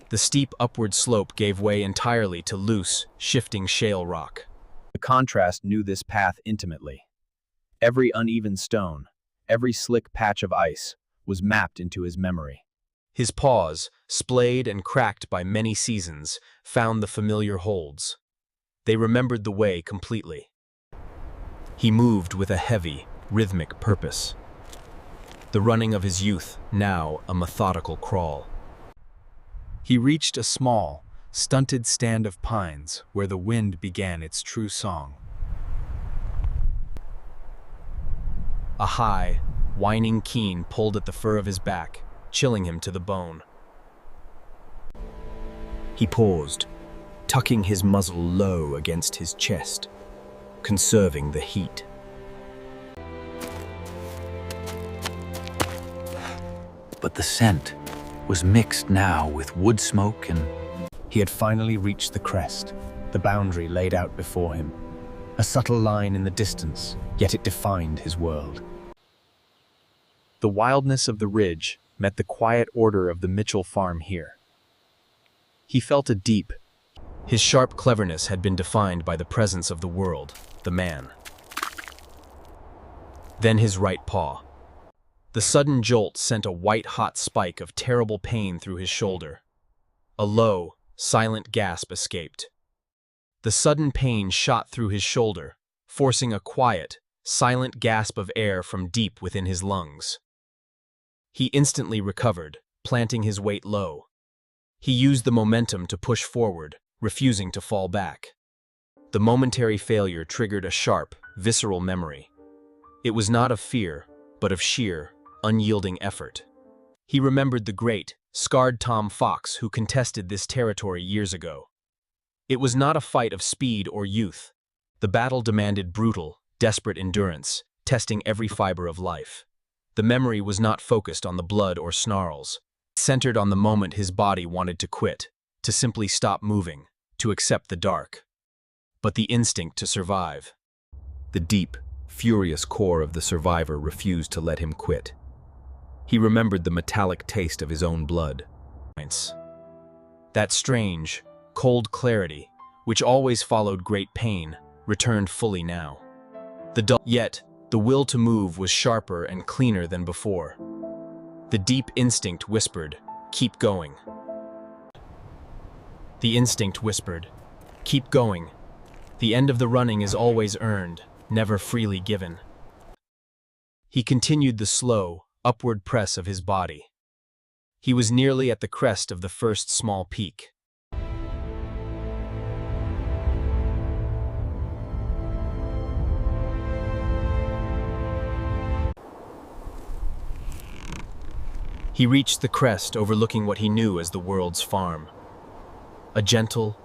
The steep upward slope gave way entirely to loose, shifting shale rock. The contrast knew this path intimately. Every uneven stone, every slick patch of ice, was mapped into his memory. His paws, splayed and cracked by many seasons, found the familiar holds. They remembered the way completely. He moved with a heavy, rhythmic purpose. The running of his youth, now a methodical crawl. He reached a small, stunted stand of pines where the wind began its true song. A high, whining keen pulled at the fur of his back, chilling him to the bone. He paused, tucking his muzzle low against his chest, conserving the heat. But the scent was mixed now with wood smoke and... He had finally reached the crest, the boundary laid out before him. A subtle line in the distance, yet it defined his world. The wildness of the ridge met the quiet order of the Mitchell farm here. He felt a deep. His sharp cleverness had been defined by the presence of the world, the man. Then his right paw. The sudden jolt sent a white-hot spike of terrible pain through his shoulder. A low, silent gasp escaped. The sudden pain shot through his shoulder, forcing a quiet, silent gasp of air from deep within his lungs. He instantly recovered, planting his weight low. He used the momentum to push forward, refusing to fall back. The momentary failure triggered a sharp, visceral memory. It was not of fear, but of sheer, unyielding effort. He remembered the great, scarred Tom Fox who contested this territory years ago. It was not a fight of speed or youth. The battle demanded brutal, desperate endurance, testing every fiber of life. The memory was not focused on the blood or snarls. It centered on the moment his body wanted to quit, to simply stop moving, to accept the dark. But the instinct to survive. The deep, furious core of the survivor refused to let him quit. He remembered the metallic taste of his own blood. That strange, cold clarity, which always followed great pain, returned fully now. Yet, the will to move was sharper and cleaner than before. The deep instinct whispered, "Keep going." The instinct whispered, "Keep going. The end of the running is always earned, never freely given." He continued the slow, upward press of his body. He was nearly at the crest of the first small peak. He reached the crest overlooking what he knew as the world's farm. A gentle,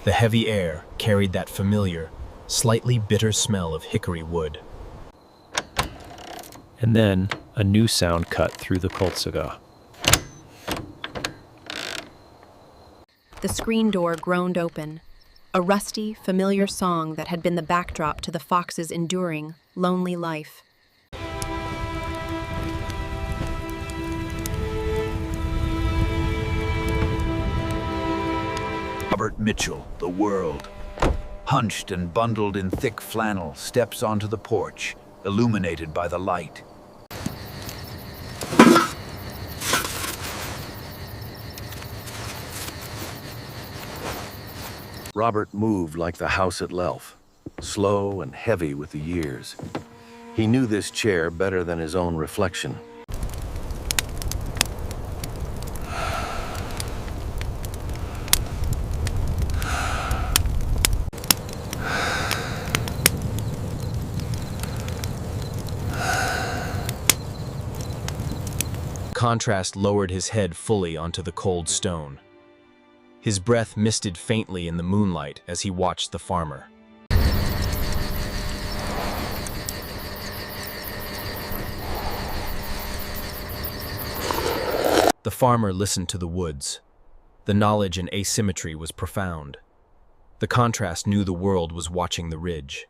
the heavy air carried that familiar, slightly bitter smell of hickory wood. And then a new sound cut through the Coltsaga. The screen door groaned open, a rusty, familiar song that had been the backdrop to the fox's enduring, lonely life. Robert Mitchell, the world. Hunched and bundled in thick flannel, steps onto the porch, illuminated by the light. Robert moved like the house at Lelf, slow and heavy with the years. He knew this chair better than his own reflection. Contrast lowered his head fully onto the cold stone. His breath misted faintly in the moonlight as he watched the farmer. The farmer listened to the woods. The knowledge and asymmetry was profound. The contrast knew the world was watching the ridge.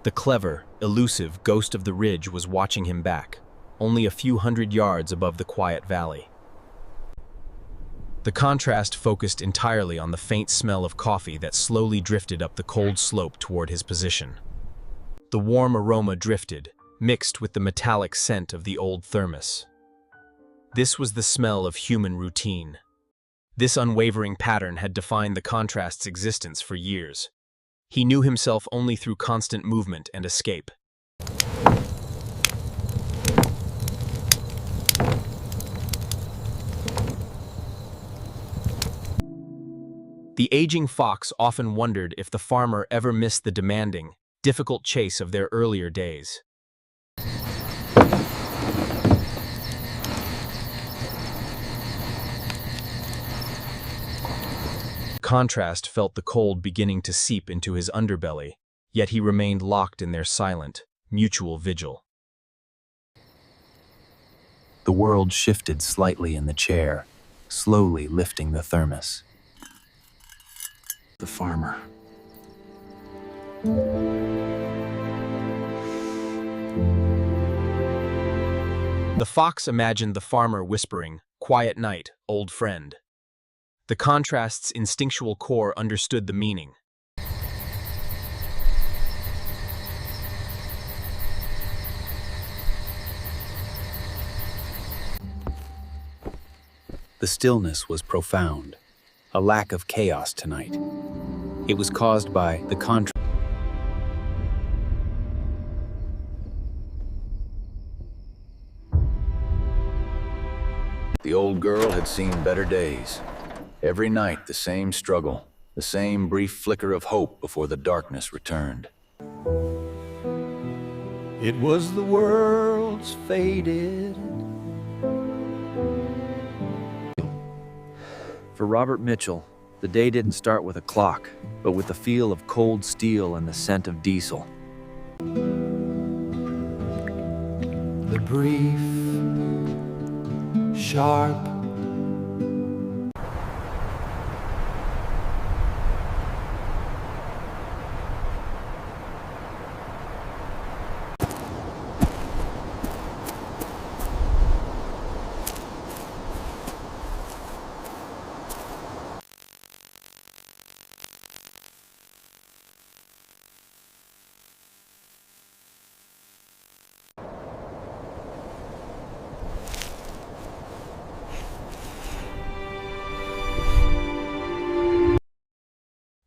The clever, elusive ghost of the ridge was watching him back, only a few hundred yards above the quiet valley. The contrast focused entirely on the faint smell of coffee that slowly drifted up the cold slope toward his position. The warm aroma drifted, mixed with the metallic scent of the old thermos. This was the smell of human routine. This unwavering pattern had defined the contrast's existence for years. He knew himself only through constant movement and escape. The aging fox often wondered if the farmer ever missed the demanding, difficult chase of their earlier days. Contrast felt the cold beginning to seep into his underbelly, yet he remained locked in their silent, mutual vigil. The world shifted slightly in the chair, slowly lifting the thermos. The farmer. The fox imagined the farmer whispering, "Quiet night, old friend." The contrast's instinctual core understood the meaning. The stillness was profound, a lack of chaos tonight. It was caused by the contrast. The old girl had seen better days. Every night the same struggle, the same brief flicker of hope before the darkness returned. It was the world's faded. For Robert Mitchell, the day didn't start with a clock, but with the feel of cold steel and the scent of diesel. The brief, sharp,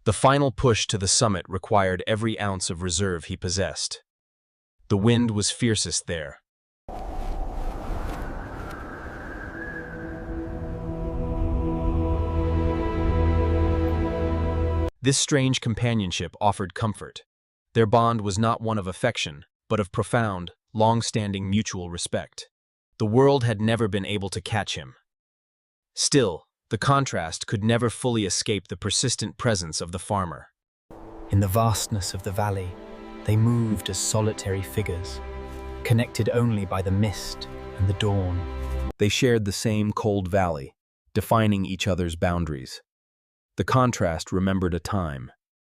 The final push to the summit required every ounce of reserve he possessed. The wind was fiercest there. This strange companionship offered comfort. Their bond was not one of affection, but of profound, long-standing mutual respect. The world had never been able to catch him. Still, the contrast could never fully escape the persistent presence of the farmer. In the vastness of the valley, they moved as solitary figures, connected only by the mist and the dawn. They shared the same cold valley, defining each other's boundaries. The contrast remembered a time,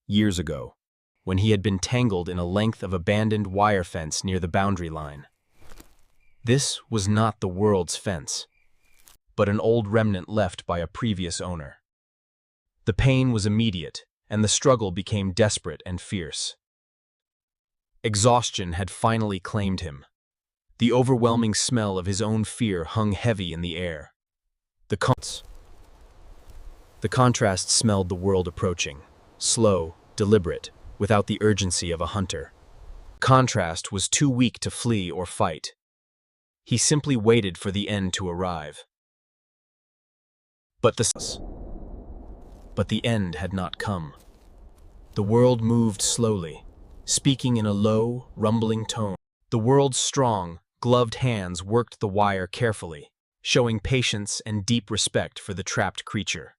years ago, when he had been tangled in a length of abandoned wire fence near the boundary line. This was not the world's fence, but an old remnant left by a previous owner. The pain was immediate, and the struggle became desperate and fierce. Exhaustion had finally claimed him. The overwhelming smell of his own fear hung heavy in the air. The contrast smelled the world approaching, slow, deliberate, without the urgency of a hunter. Contrast was too weak to flee or fight. He simply waited for the end to arrive. But the end had not come. The world moved slowly, speaking in a low, rumbling tone. The world's strong, gloved hands worked the wire carefully, showing patience and deep respect for the trapped creature.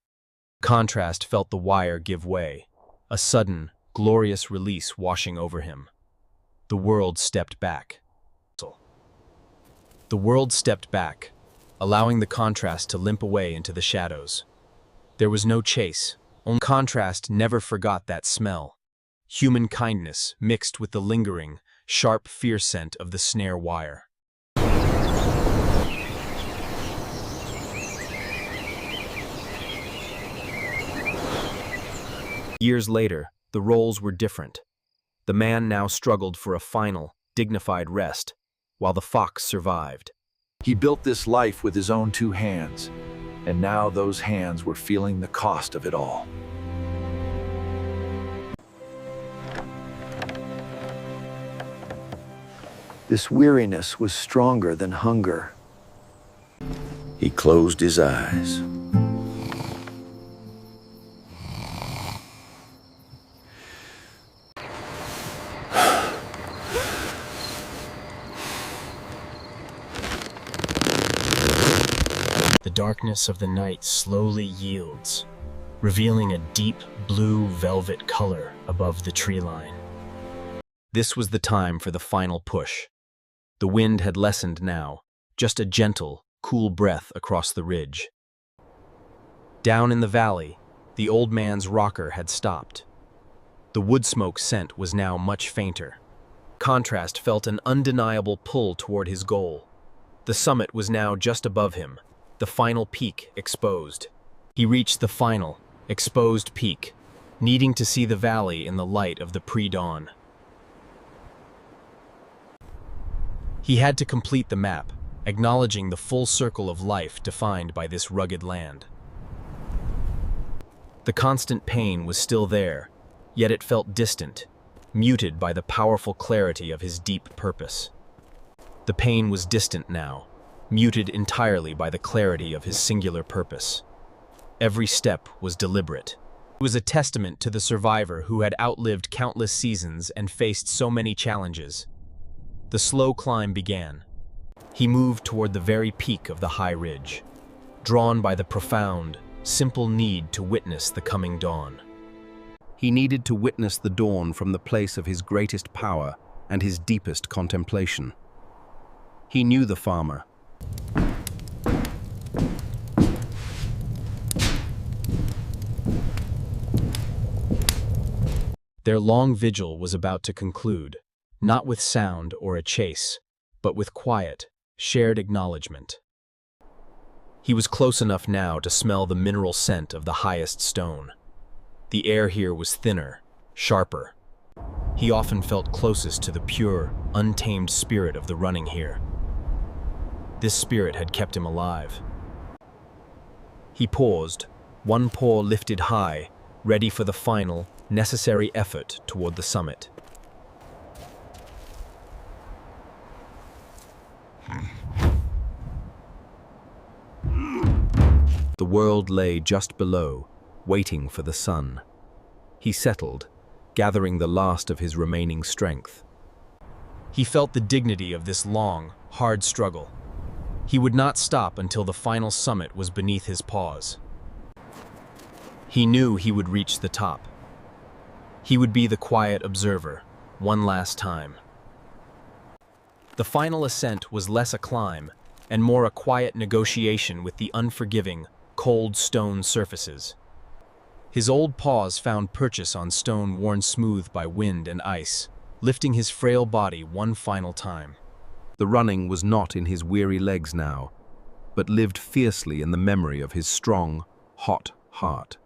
Contrast felt the wire give way, a sudden, glorious release washing over him. The world stepped back. Allowing the contrast to limp away into the shadows. There was no chase. Only contrast never forgot that smell. Human kindness mixed with the lingering, sharp fear scent of the snare wire. Years later, the roles were different. The man now struggled for a final, dignified rest, while the fox survived. He built this life with his own 2 hands, and now those hands were feeling the cost of it all. This weariness was stronger than hunger. He closed his eyes. The darkness of the night slowly yields, revealing a deep blue velvet color above the tree line. This was the time for the final push. The wind had lessened now, just a gentle, cool breath across the ridge. Down in the valley, the old man's rocker had stopped. The wood smoke scent was now much fainter. Contrast felt an undeniable pull toward his goal. The summit was now just above him, the final peak exposed. He reached the final, exposed peak, needing to see the valley in the light of the pre-dawn. He had to complete the map, acknowledging the full circle of life defined by this rugged land. The constant pain was still there, yet it felt distant, muted by the powerful clarity of his deep purpose. The pain was distant now, muted entirely by the clarity of his singular purpose. Every step was deliberate. It was a testament to the survivor who had outlived countless seasons and faced so many challenges. The slow climb began. He moved toward the very peak of the high ridge, drawn by the profound, simple need to witness the coming dawn. He needed to witness the dawn from the place of his greatest power and his deepest contemplation. He knew the farmer. Their long vigil was about to conclude, not with sound or a chase, but with quiet, shared acknowledgement. He was close enough now to smell the mineral scent of the highest stone. The air here was thinner, sharper. He often felt closest to the pure, untamed spirit of the running here. This spirit had kept him alive. He paused, one paw lifted high, ready for the final, necessary effort toward the summit. The world lay just below, waiting for the sun. He settled, gathering the last of his remaining strength. He felt the dignity of this long, hard struggle. He would not stop until the final summit was beneath his paws. He knew he would reach the top. He would be the quiet observer, one last time. The final ascent was less a climb, and more a quiet negotiation with the unforgiving, cold stone surfaces. His old paws found purchase on stone worn smooth by wind and ice, lifting his frail body one final time. The running was not in his weary legs now, but lived fiercely in the memory of his strong, hot heart.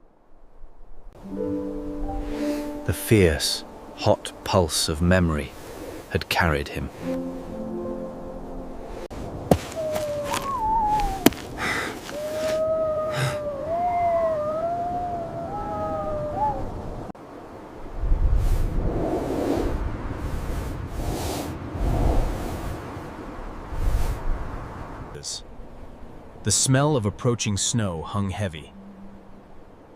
The fierce, hot pulse of memory had carried him. The smell of approaching snow hung heavy.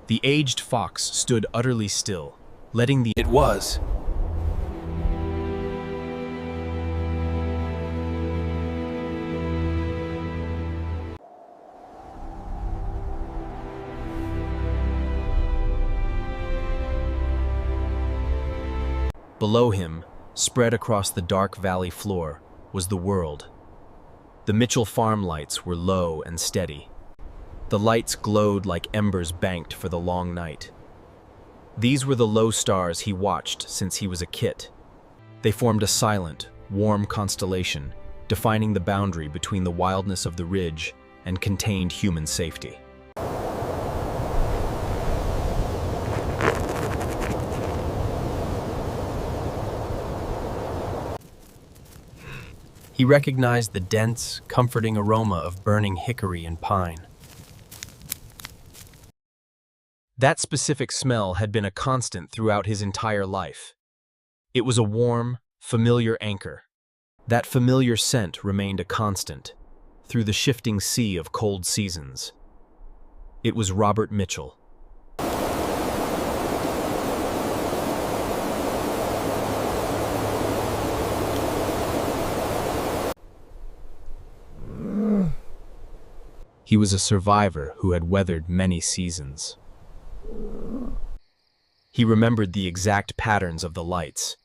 The aged fox stood utterly still, letting the— It was. Below him, spread across the dark valley floor, was the world. The Mitchell farm lights were low and steady. The lights glowed like embers banked for the long night. These were the low stars he watched since he was a kid. They formed a silent, warm constellation, defining the boundary between the wildness of the ridge and contained human safety. He recognized the dense, comforting aroma of burning hickory and pine. That specific smell had been a constant throughout his entire life. It was a warm, familiar anchor. That familiar scent remained a constant through the shifting sea of cold seasons. It was Robert Mitchell. He was a survivor who had weathered many seasons. He remembered the exact patterns of the lights,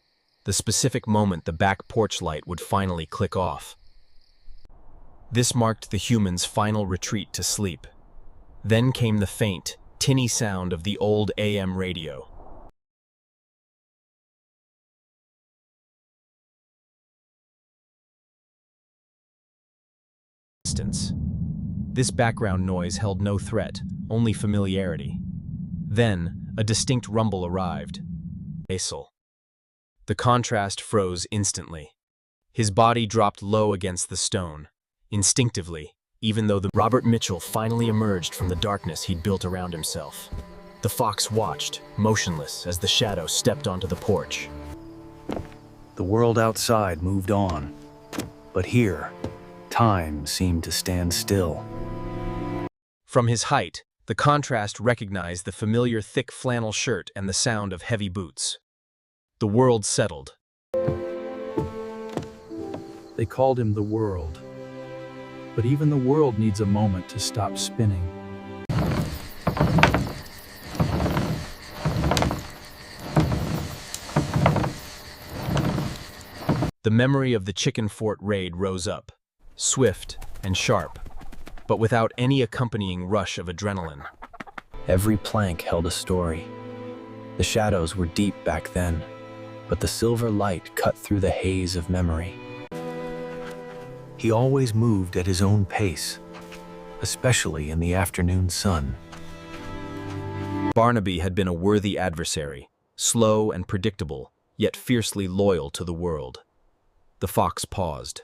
the specific moment the back porch light would finally click off. This marked the human's final retreat to sleep. Then came the faint, tinny sound of the old AM radio. This background noise held no threat, only familiarity. Then, a distinct rumble arrived. Basil. The contrast froze instantly. His body dropped low against the stone. Instinctively, even though Robert Mitchell finally emerged from the darkness he'd built around himself. The fox watched, motionless, as the shadow stepped onto the porch. The world outside moved on, but here, time seemed to stand still. From his height, the contrast recognized the familiar thick flannel shirt and the sound of heavy boots. The world settled. They called him the world. But even the world needs a moment to stop spinning. The memory of the Chicken Fort raid rose up, swift and sharp, but without any accompanying rush of adrenaline. Every plank held a story. The shadows were deep back then, but the silver light cut through the haze of memory. He always moved at his own pace, especially in the afternoon sun. Barnaby had been a worthy adversary, slow and predictable, yet fiercely loyal to the world. The fox paused.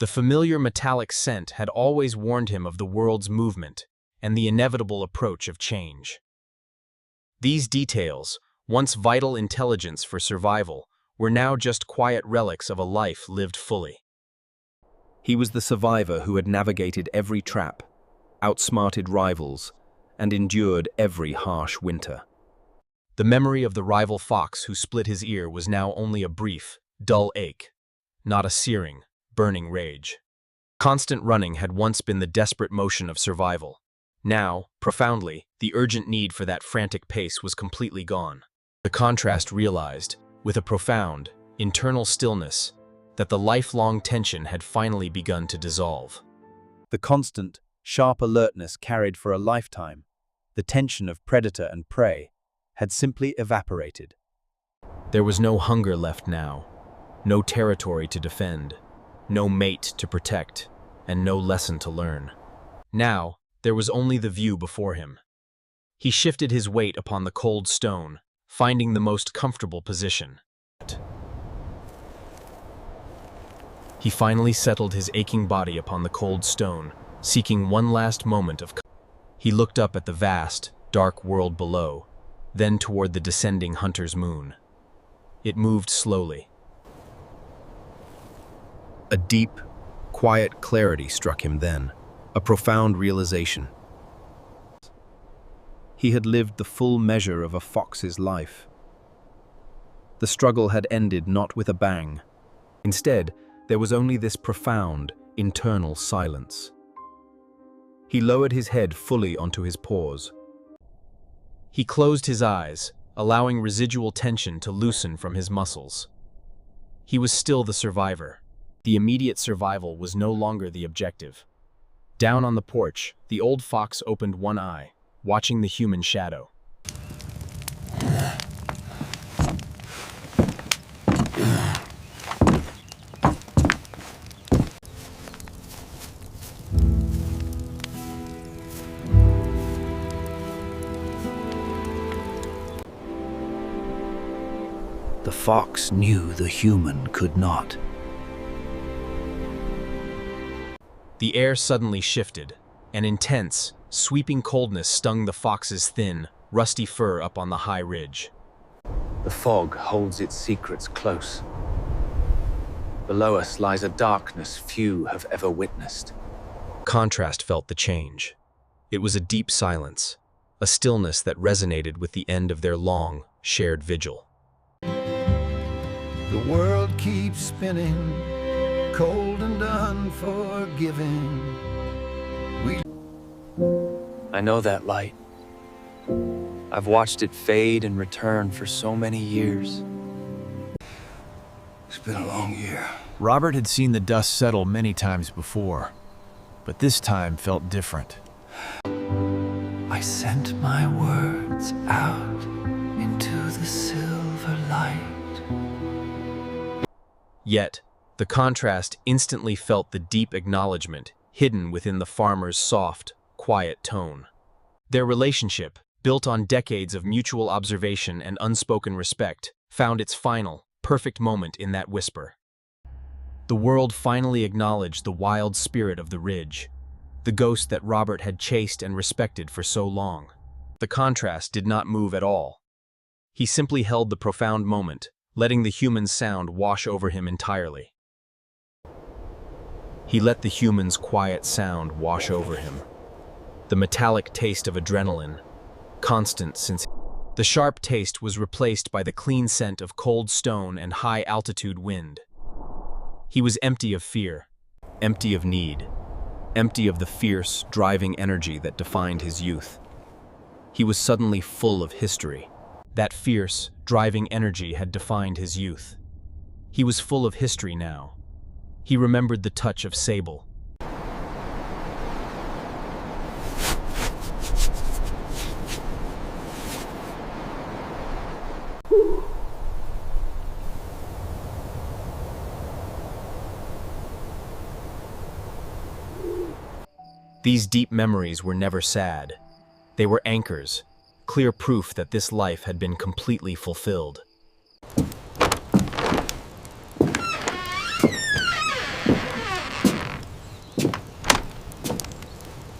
The familiar metallic scent had always warned him of the world's movement and the inevitable approach of change. These details, once vital intelligence for survival, were now just quiet relics of a life lived fully. He was the survivor who had navigated every trap, outsmarted rivals, and endured every harsh winter. The memory of the rival fox who split his ear was now only a brief, dull ache, not a searing, burning rage. Constant running had once been the desperate motion of survival. Now, profoundly, the urgent need for that frantic pace was completely gone. The contrast realized, with a profound, internal stillness, that the lifelong tension had finally begun to dissolve. The constant, sharp alertness carried for a lifetime, the tension of predator and prey, had simply evaporated. There was no hunger left now, no territory to defend, no mate to protect, and no lesson to learn. Now, there was only the view before him. He shifted his weight upon the cold stone, finding the most comfortable position. He finally settled his aching body upon the cold stone, seeking one last moment of comfort. He looked up at the vast, dark world below, then toward the descending hunter's moon. It moved slowly. A deep, quiet clarity struck him then, a profound realization. He had lived the full measure of a fox's life. The struggle had ended not with a bang. Instead, there was only this profound, internal silence. He lowered his head fully onto his paws. He closed his eyes, allowing residual tension to loosen from his muscles. He was still the survivor. The immediate survival was no longer the objective. Down on the porch, the old fox opened one eye, watching the human shadow. The fox knew the human could not. The air suddenly shifted. An intense, sweeping coldness stung the fox's thin, rusty fur up on the high ridge. The fog holds its secrets close. Below us lies a darkness few have ever witnessed. Contrast felt the change. It was a deep silence, a stillness that resonated with the end of their long, shared vigil. The world keeps spinning, cold and unforgiving. I know that light. I've watched it fade and return for so many years. It's been a long year. Robert had seen the dust settle many times before, but this time felt different. I sent my words out into the silver light. Yet, the contrast instantly felt the deep acknowledgement hidden within the farmer's soft, quiet tone. Their relationship, built on decades of mutual observation and unspoken respect, found its final, perfect moment in that whisper. The world finally acknowledged the wild spirit of the ridge, the ghost that Robert had chased and respected for so long. The contrast did not move at all. He simply held the profound moment, letting the human sound wash over him entirely. He let the human's quiet sound wash over him. The metallic taste of adrenaline, constant since the sharp taste was replaced by the clean scent of cold stone and high-altitude wind. He was empty of fear, empty of need, empty of the fierce, driving energy that defined his youth. He was suddenly full of history. That fierce, driving energy had defined his youth. He was full of history now. He remembered the touch of sable. These deep memories were never sad. They were anchors, clear proof that this life had been completely fulfilled.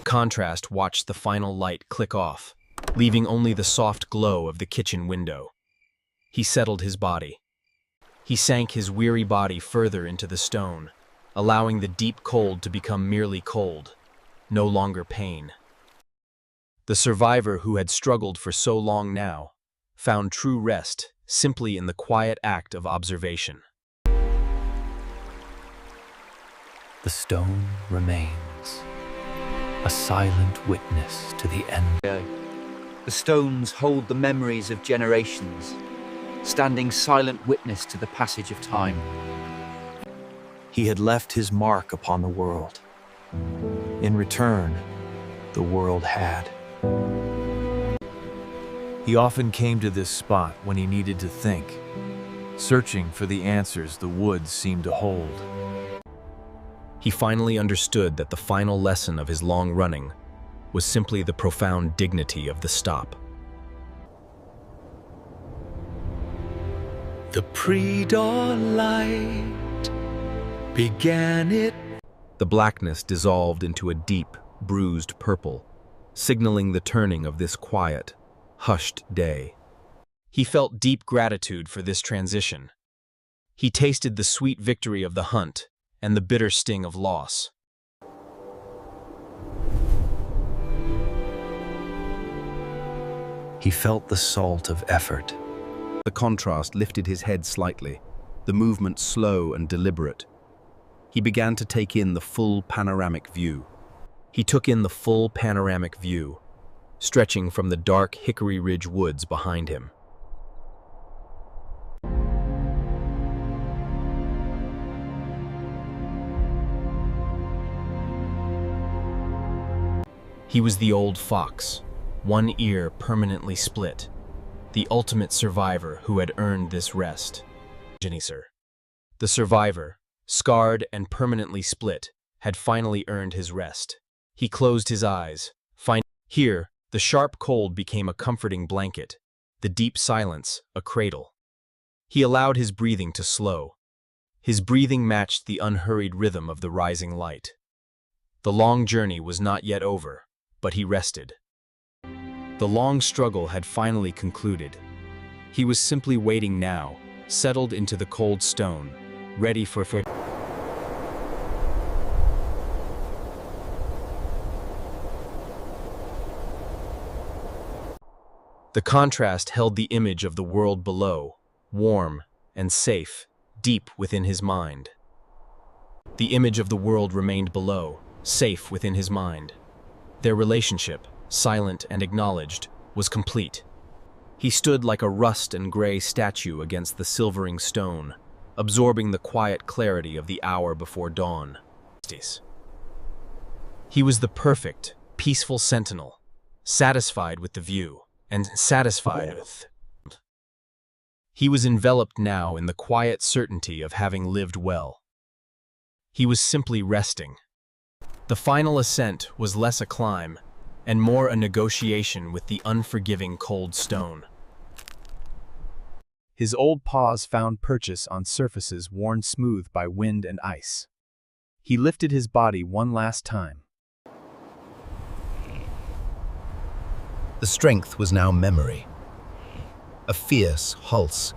Contrast watched the final light click off, leaving only the soft glow of the kitchen window. He settled his body. He sank his weary body further into the stone, allowing the deep cold to become merely cold, no longer pain. The survivor who had struggled for so long now found true rest simply in the quiet act of observation. The stone remains, a silent witness to the end. The stones hold the memories of generations, standing silent witness to the passage of time. He had left his mark upon the world. In return, the world had. He often came to this spot when he needed to think, searching for the answers the woods seemed to hold. He finally understood that the final lesson of his long running was simply the profound dignity of the stop. The pre-dawn light began it. The blackness dissolved into a deep, bruised purple, signaling the turning of this quiet, hushed day. He felt deep gratitude for this transition. He tasted the sweet victory of the hunt and the bitter sting of loss. He felt the salt of effort. The contrast lifted his head slightly, the movement slow and deliberate. He began to take in the full panoramic view. Stretching from the dark Hickory Ridge woods behind him. He was the old fox, one ear permanently split, the ultimate survivor who had earned this rest. The survivor, scarred and permanently split, had finally earned his rest. He closed his eyes. Here, the sharp cold became a comforting blanket, the deep silence a cradle. He allowed his breathing to slow. His breathing matched the unhurried rhythm of the rising light. The long journey was not yet over, but he rested. The long struggle had finally concluded. He was simply waiting now, settled into the cold stone, ready for The contrast held the image of the world below, warm and safe, deep within his mind. The image of the world remained below, safe within his mind. Their relationship, silent and acknowledged, was complete. He stood like a rust and gray statue against the silvering stone, absorbing the quiet clarity of the hour before dawn. He was the perfect, peaceful sentinel, satisfied with the view, and satisfied with. He was enveloped now in the quiet certainty of having lived well. He was simply resting. The final ascent was less a climb, and more a negotiation with the unforgiving cold stone. His old paws found purchase on surfaces worn smooth by wind and ice. He lifted his body one last time. The strength was now memory. A fierce pulse.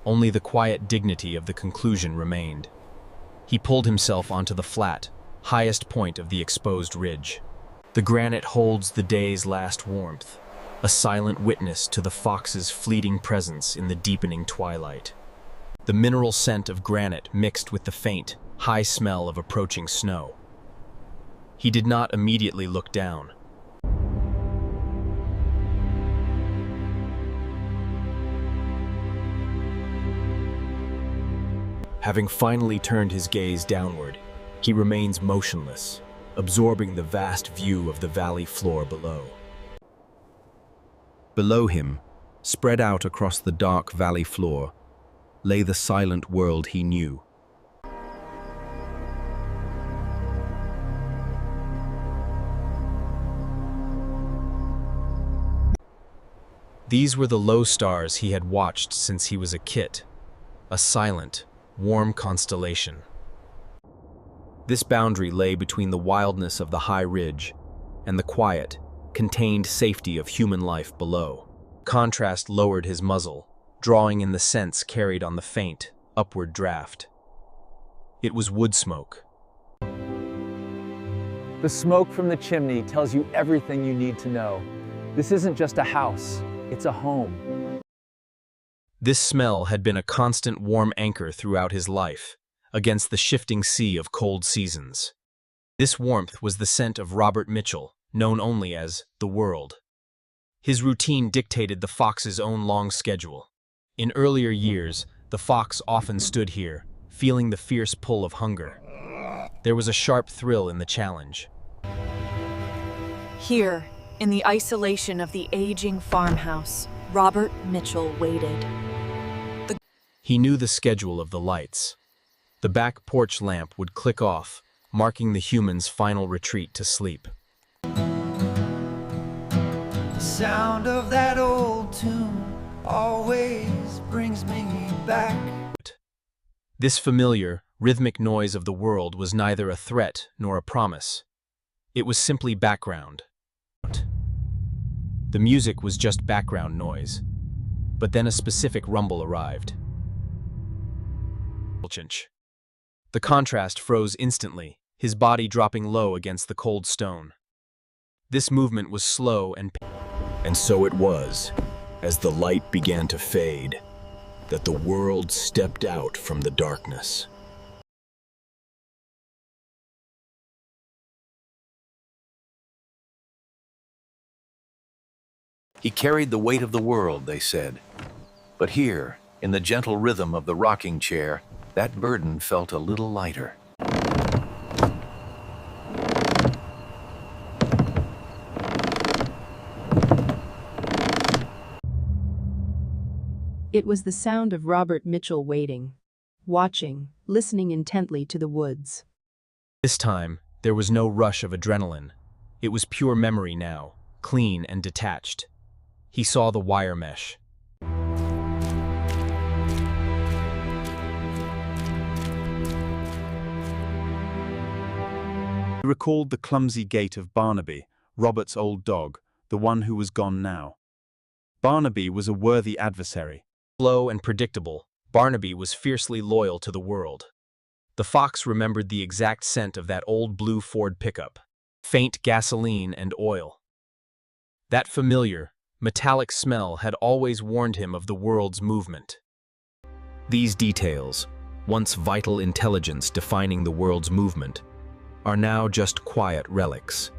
Only the quiet dignity of the conclusion remained. He pulled himself onto the flat, highest point of the exposed ridge. The granite holds the day's last warmth, a silent witness to the fox's fleeting presence in the deepening twilight. The mineral scent of granite mixed with the faint, high smell of approaching snow. He did not immediately look down. Having finally turned his gaze downward, he remains motionless, absorbing the vast view of the valley floor below. Below him, spread out across the dark valley floor, lay the silent world he knew. These were the low stars he had watched since he was a kit, a silent, warm constellation. This boundary lay between the wildness of the high ridge and the quiet, contained safety of human life below. Contrast lowered his muzzle, drawing in the scents carried on the faint, upward draft. It was wood smoke. The smoke from the chimney tells you everything you need to know. This isn't just a house, it's a home. This smell had been a constant warm anchor throughout his life, against the shifting sea of cold seasons. This warmth was the scent of Robert Mitchell, known only as the World. His routine dictated the fox's own long schedule. In earlier years, the fox often stood here, feeling the fierce pull of hunger. There was a sharp thrill in the challenge. Here, in the isolation of the aging farmhouse, Robert Mitchell waited. He knew the schedule of the lights. The back porch lamp would click off, marking the human's final retreat to sleep. The sound of that old tune always brings me back. This familiar, rhythmic noise of the world was neither a threat nor a promise. It was simply background. The music was just background noise, but then a specific rumble arrived. The contrast froze instantly, his body dropping low against the cold stone. This movement was slow and so it was, as the light began to fade, that the world stepped out from the darkness. He carried the weight of the world, they said. But here, in the gentle rhythm of the rocking chair, that burden felt a little lighter. It was the sound of Robert Mitchell waiting, watching, listening intently to the woods. This time, there was no rush of adrenaline. It was pure memory now, clean and detached. He saw the wire mesh. He recalled the clumsy gait of Barnaby, Robert's old dog, the one who was gone now. Barnaby was a worthy adversary. Slow and predictable, Barnaby was fiercely loyal to the world. The fox remembered the exact scent of that old blue Ford pickup, faint gasoline and oil. That familiar, metallic smell had always warned him of the world's movement. These details, once vital intelligence defining the world's movement, are now just quiet relics.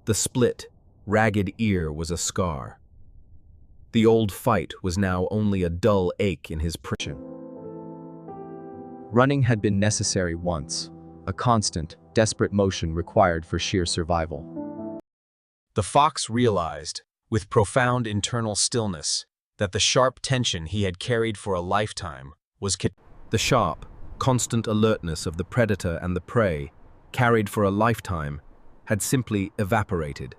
The split, ragged ear was a scar. The old fight was now only a dull ache in his prison. Running had been necessary once, a constant, desperate motion required for sheer survival. The fox realized, with profound internal stillness, that the sharp tension he had carried for a lifetime was the sharp, constant alertness of the predator and the prey, carried for a lifetime, had simply evaporated.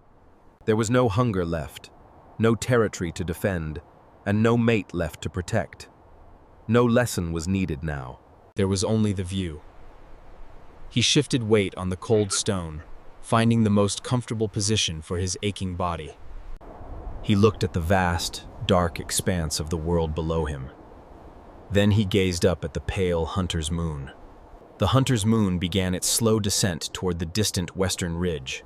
There was no hunger left, no territory to defend, and no mate left to protect. No lesson was needed now. There was only the view. He shifted weight on the cold stone, finding the most comfortable position for his aching body. He looked at the vast, dark expanse of the world below him. Then he gazed up at the pale hunter's moon. The hunter's moon began its slow descent toward the distant western ridge.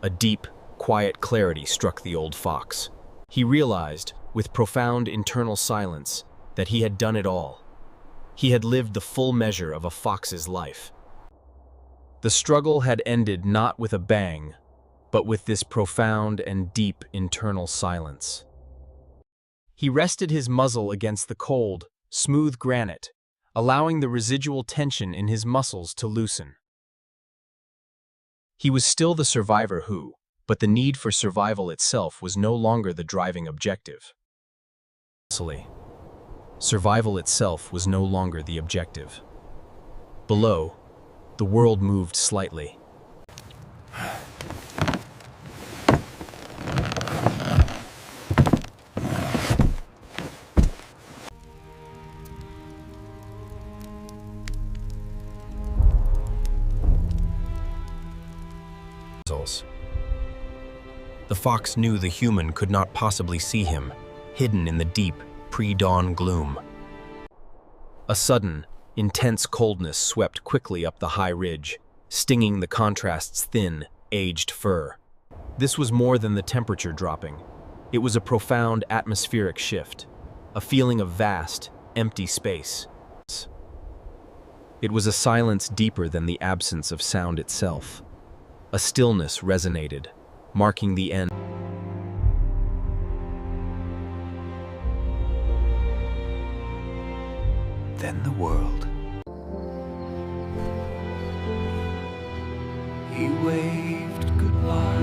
A deep, quiet clarity struck the old fox. He realized, with profound internal silence, that he had done it all. He had lived the full measure of a fox's life. The struggle had ended not with a bang, but with this profound and deep internal silence. He rested his muzzle against the cold, smooth granite, allowing the residual tension in his muscles to loosen. He was still the survivor who, but the need for survival itself was no longer the driving objective. Survival itself was no longer the objective. Below, the world moved slightly. The fox knew the human could not possibly see him, hidden in the deep, pre-dawn gloom. A sudden, intense coldness swept quickly up the high ridge, stinging the contrast's thin, aged fur. This was more than the temperature dropping. It was a profound atmospheric shift, a feeling of vast, empty space. It was a silence deeper than the absence of sound itself. A stillness resonated, marking the end. Then the world he waved goodbye.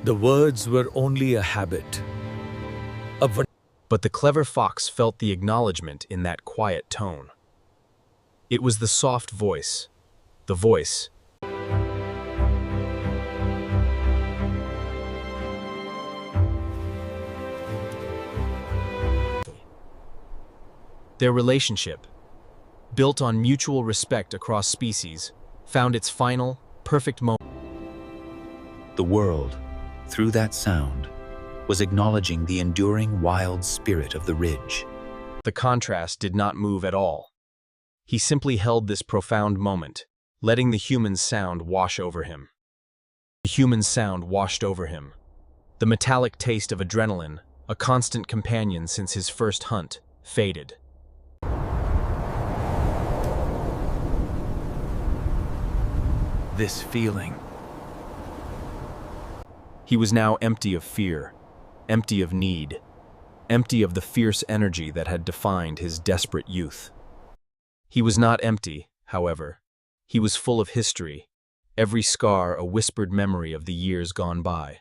The words were only a habit. But the clever fox felt the acknowledgement in that quiet tone. It was the soft voice, the voice. Their relationship, built on mutual respect across species, found its final, perfect moment. The world, through that sound, was acknowledging the enduring wild spirit of the ridge. The contrast did not move at all. He simply held this profound moment, letting the human sound wash over him. The human sound washed over him. The metallic taste of adrenaline, a constant companion since his first hunt, faded. This feeling. He was now empty of fear, empty of need, empty of the fierce energy that had defined his desperate youth. He was not empty, however. He was full of history, every scar a whispered memory of the years gone by.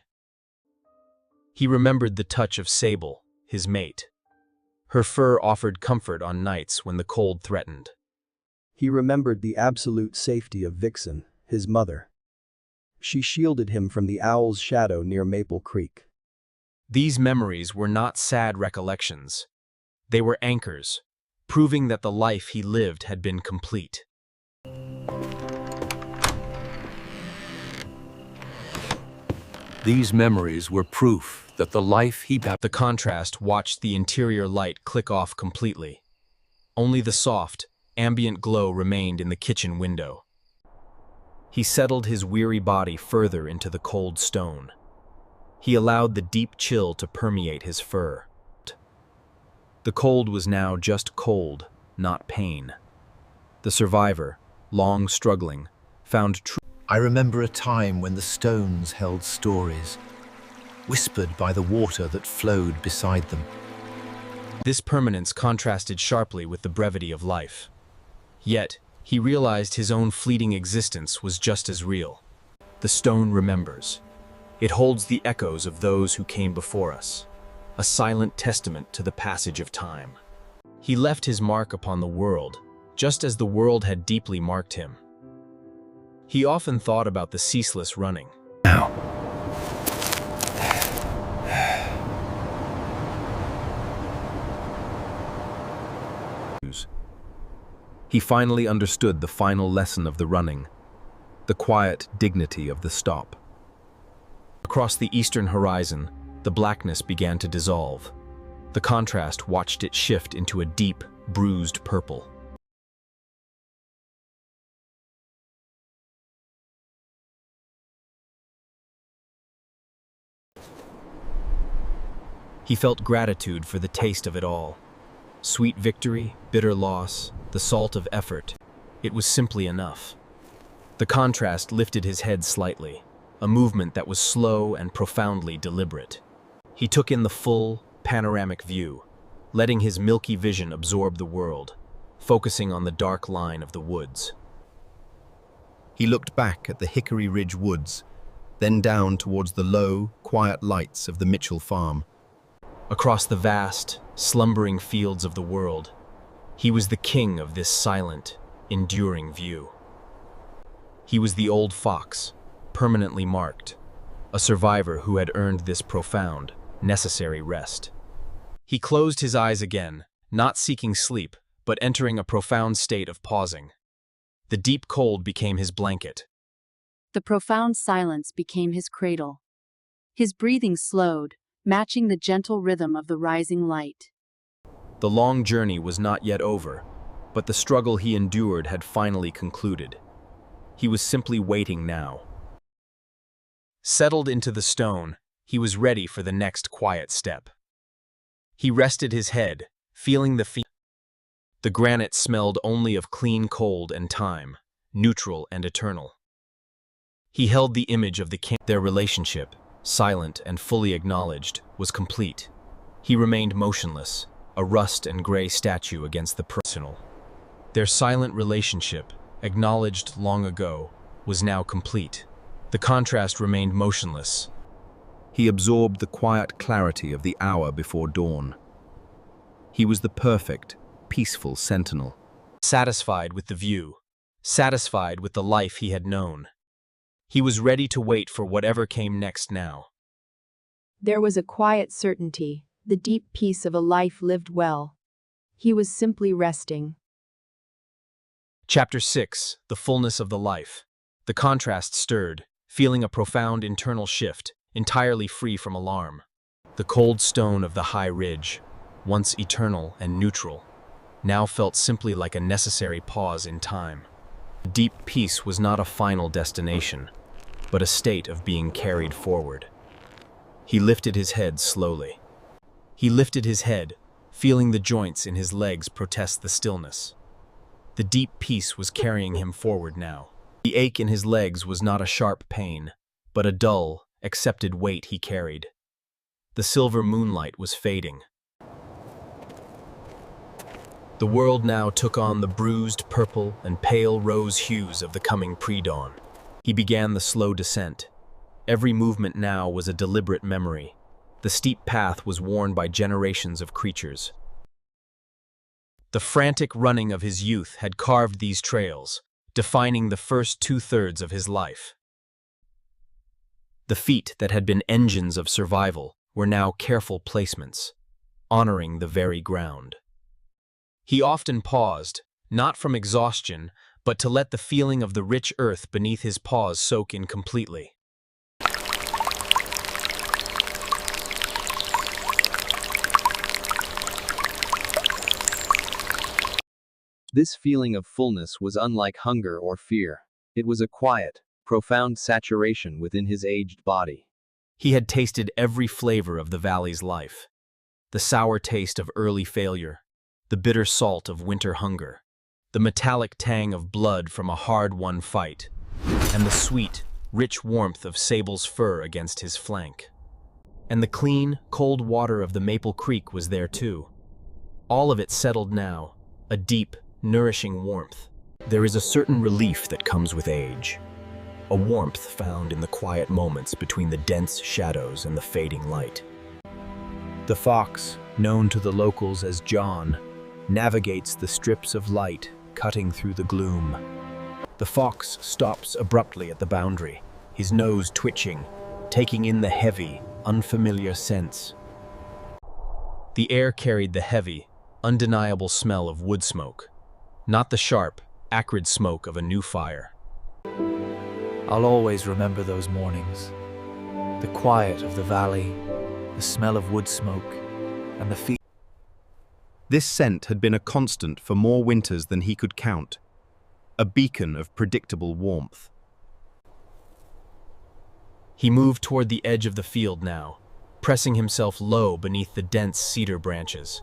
He remembered the touch of Sable, his mate. Her fur offered comfort on nights when the cold threatened. He remembered the absolute safety of Vixen, his mother. She shielded him from the owl's shadow near Maple Creek. These memories were not sad recollections. They were anchors, proving that the life he lived had been complete. These memories were proof that the life he The contrast watched the interior light click off completely. Only the soft, ambient glow remained in the kitchen window. He settled his weary body further into the cold stone. He allowed the deep chill to permeate his fur. The cold was now just cold, not pain. The survivor, long struggling, found truth. I remember a time when the stones held stories, whispered by the water that flowed beside them. This permanence contrasted sharply with the brevity of life. Yet, he realized his own fleeting existence was just as real. The stone remembers. It holds the echoes of those who came before us, a silent testament to the passage of time. He left his mark upon the world, just as the world had deeply marked him. He often thought about the ceaseless running. Now. He finally understood the final lesson of the running, the quiet dignity of the stop. Across the eastern horizon, the blackness began to dissolve. The contrast watched it shift into a deep, bruised purple. He felt gratitude for the taste of it all. Sweet victory, bitter loss, the salt of effort. It was simply enough. The contrast lifted his head slightly, a movement that was slow and profoundly deliberate. He took in the full, panoramic view, letting his milky vision absorb the world, focusing on the dark line of the woods. He looked back at the Hickory Ridge woods, then down towards the low, quiet lights of the Mitchell farm. Across the vast, slumbering fields of the world, he was the king of this silent, enduring view. He was the old fox, permanently marked, a survivor who had earned this profound, necessary rest. He closed his eyes again, not seeking sleep, but entering a profound state of pausing. The deep cold became his blanket. The profound silence became his cradle. His breathing slowed, matching the gentle rhythm of the rising light. The long journey was not yet over, but the struggle he endured had finally concluded. He was simply waiting now. Settled into the stone, he was ready for the next quiet step. He rested his head, feeling the granite smelled only of clean cold and time, neutral and eternal. He held the image of the king. Their relationship, silent and fully acknowledged, was complete. He remained motionless, a rust and gray statue against the personal. Their silent relationship, acknowledged long ago, was now complete. The contrast remained motionless. He absorbed the quiet clarity of the hour before dawn. He was the perfect, peaceful sentinel. Satisfied with the view, satisfied with the life he had known. He was ready to wait for whatever came next now. There was a quiet certainty, the deep peace of a life lived well. He was simply resting. Chapter 6, The Fullness of the Life. The contrast stirred, feeling a profound internal shift, entirely free from alarm. The cold stone of the high ridge, once eternal and neutral, now felt simply like a necessary pause in time. Deep peace was not a final destination, but a state of being carried forward. He lifted his head slowly. He lifted his head, feeling the joints in his legs protest the stillness. The deep peace was carrying him forward now. The ache in his legs was not a sharp pain, but a dull, accepted weight he carried. The silver moonlight was fading. The world now took on the bruised purple and pale rose hues of the coming pre-dawn. He began the slow descent. Every movement now was a deliberate memory. The steep path was worn by generations of creatures. The frantic running of his youth had carved these trails, defining the first two-thirds of his life. The feet that had been engines of survival were now careful placements, honoring the very ground. He often paused, not from exhaustion, but to let the feeling of the rich earth beneath his paws soak in completely. This feeling of fullness was unlike hunger or fear. It was a quiet, profound saturation within his aged body. He had tasted every flavor of the valley's life. The sour taste of early failure, the bitter salt of winter hunger, the metallic tang of blood from a hard-won fight, and the sweet, rich warmth of Sable's fur against his flank. And the clean, cold water of the Maple Creek was there too. All of it settled now, a deep, nourishing warmth. There is a certain relief that comes with age, a warmth found in the quiet moments between the dense shadows and the fading light. The fox, known to the locals as John, navigates the strips of light cutting through the gloom. The fox stops abruptly at the boundary, his nose twitching, taking in the heavy, unfamiliar scents. The air carried the heavy, undeniable smell of wood smoke, not the sharp, acrid smoke of a new fire. I'll always remember those mornings. The quiet of the valley, the smell of wood smoke, and the feel. This scent had been a constant for more winters than he could count, a beacon of predictable warmth. He moved toward the edge of the field now, pressing himself low beneath the dense cedar branches.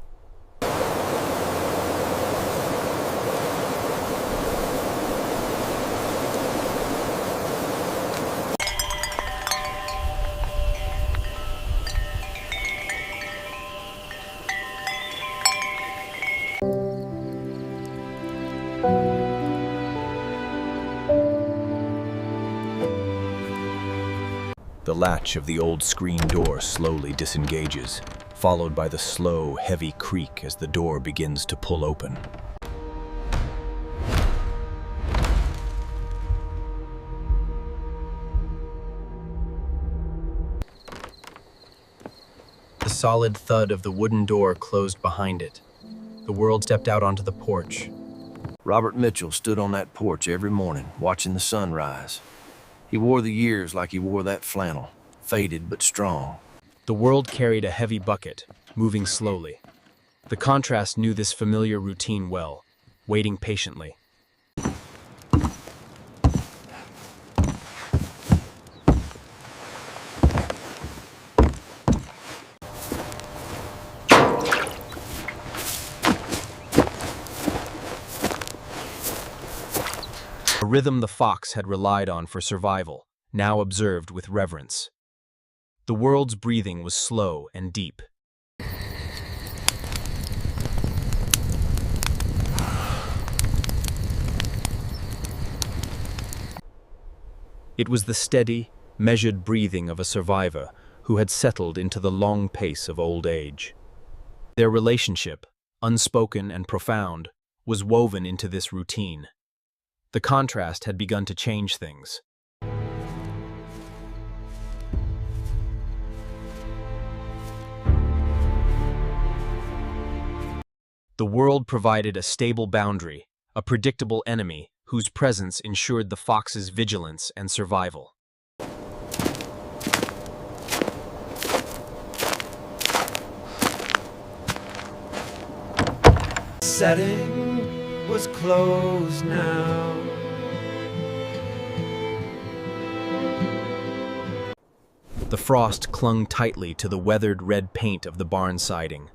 The latch of the old screen door slowly disengages, followed by the slow, heavy creak as the door begins to pull open. The solid thud of the wooden door closed behind it. The world stepped out onto the porch. Robert Mitchell stood on that porch every morning, watching the sun rise. He wore the years like he wore that flannel, faded but strong. The world carried a heavy bucket, moving slowly. The contrast knew this familiar routine well, waiting patiently. A rhythm the fox had relied on for survival, now observed with reverence. The world's breathing was slow and deep. It was the steady, measured breathing of a survivor who had settled into the long pace of old age. Their relationship, unspoken and profound, was woven into this routine. The contrast had begun to change things. The world provided a stable boundary, a predictable enemy whose presence ensured the fox's vigilance and survival. Setting was closed now. The frost clung tightly to the weathered red paint of the barn siding.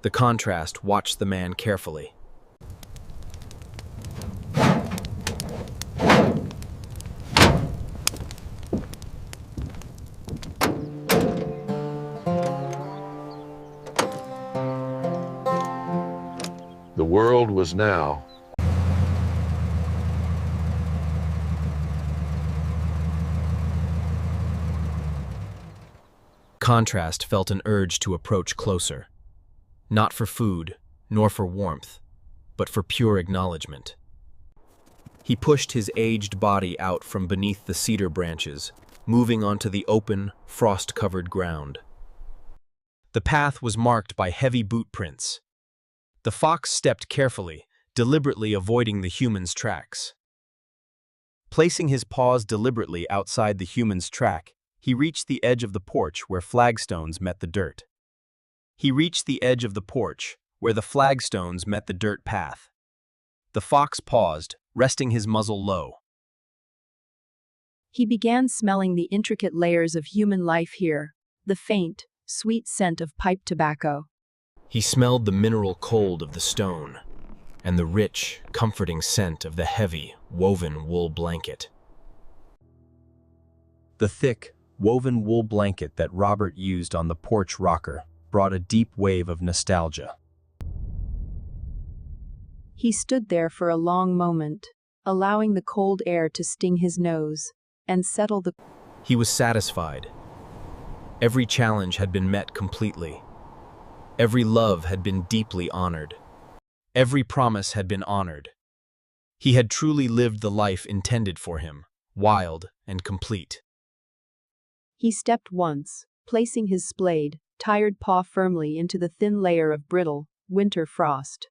The contrast watched the man carefully. The world was now Contrast felt an urge to approach closer. Not for food, nor for warmth, but for pure acknowledgement. He pushed his aged body out from beneath the cedar branches, moving onto the open, frost-covered ground. The path was marked by heavy boot prints. The fox stepped carefully, deliberately avoiding the human's tracks. Placing his paws deliberately outside the human's track, he reached the edge of the porch where flagstones met the dirt. The fox paused, resting his muzzle low. He began smelling the intricate layers of human life here, the faint, sweet scent of pipe tobacco. He smelled the mineral cold of the stone, and the rich, comforting scent of the heavy, woven wool blanket. The thick, woven wool blanket that Robert used on the porch rocker brought a deep wave of nostalgia. He stood there for a long moment, allowing the cold air to sting his nose and settle the... He was satisfied. Every challenge had been met completely. Every love had been deeply honored. Every promise had been honored. He had truly lived the life intended for him, wild and complete. He stepped once, placing his splayed, tired paw firmly into the thin layer of brittle, winter frost.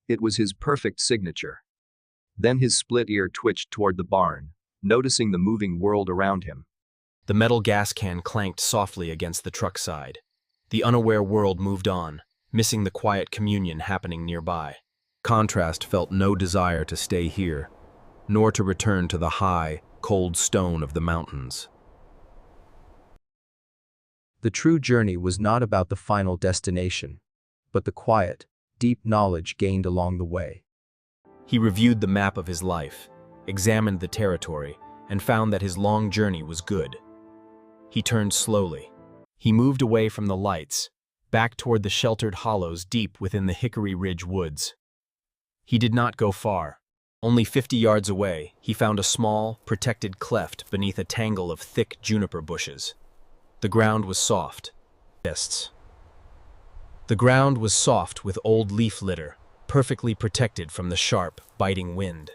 It was his perfect signature. Then his split ear twitched toward the barn, noticing the moving world around him. The metal gas can clanked softly against the truck side. The unaware world moved on, missing the quiet communion happening nearby. Contrast felt no desire to stay here, nor to return to the high, cold stone of the mountains. The true journey was not about the final destination, but the quiet, deep knowledge gained along the way. He reviewed the map of his life, examined the territory, and found that his long journey was good. He turned slowly. He moved away from the lights, back toward the sheltered hollows deep within the Hickory Ridge woods. He did not go far. Only 50 yards away, he found a small, protected cleft beneath a tangle of thick juniper bushes. The ground was soft. The ground was soft with old leaf litter, perfectly protected from the sharp, biting wind.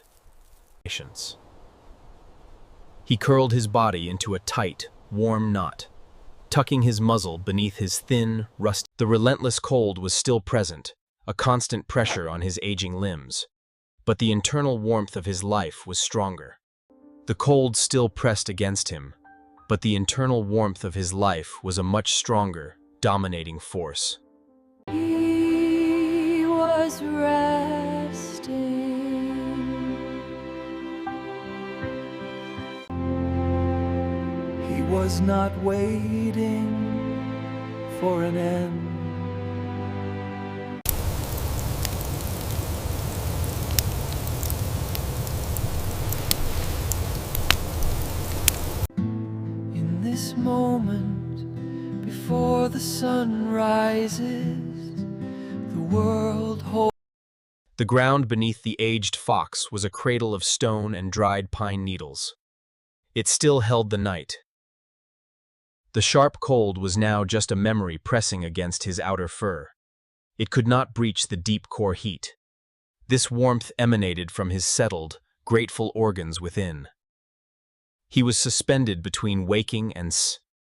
He curled his body into a tight, warm knot, tucking his muzzle beneath his thin, rusty... The relentless cold was still present, a constant pressure on his aging limbs, but the internal warmth of his life was stronger. The cold still pressed against him, but the internal warmth of his life was a much stronger, dominating force. He was resting. He was not waiting for an end. In this moment, before before the sun rises, the world holds. The ground beneath the aged fox was a cradle of stone and dried pine needles. It still held the night. The sharp cold was now just a memory pressing against his outer fur. It could not breach the deep core heat. This warmth emanated from his settled, grateful organs within. He was suspended between waking and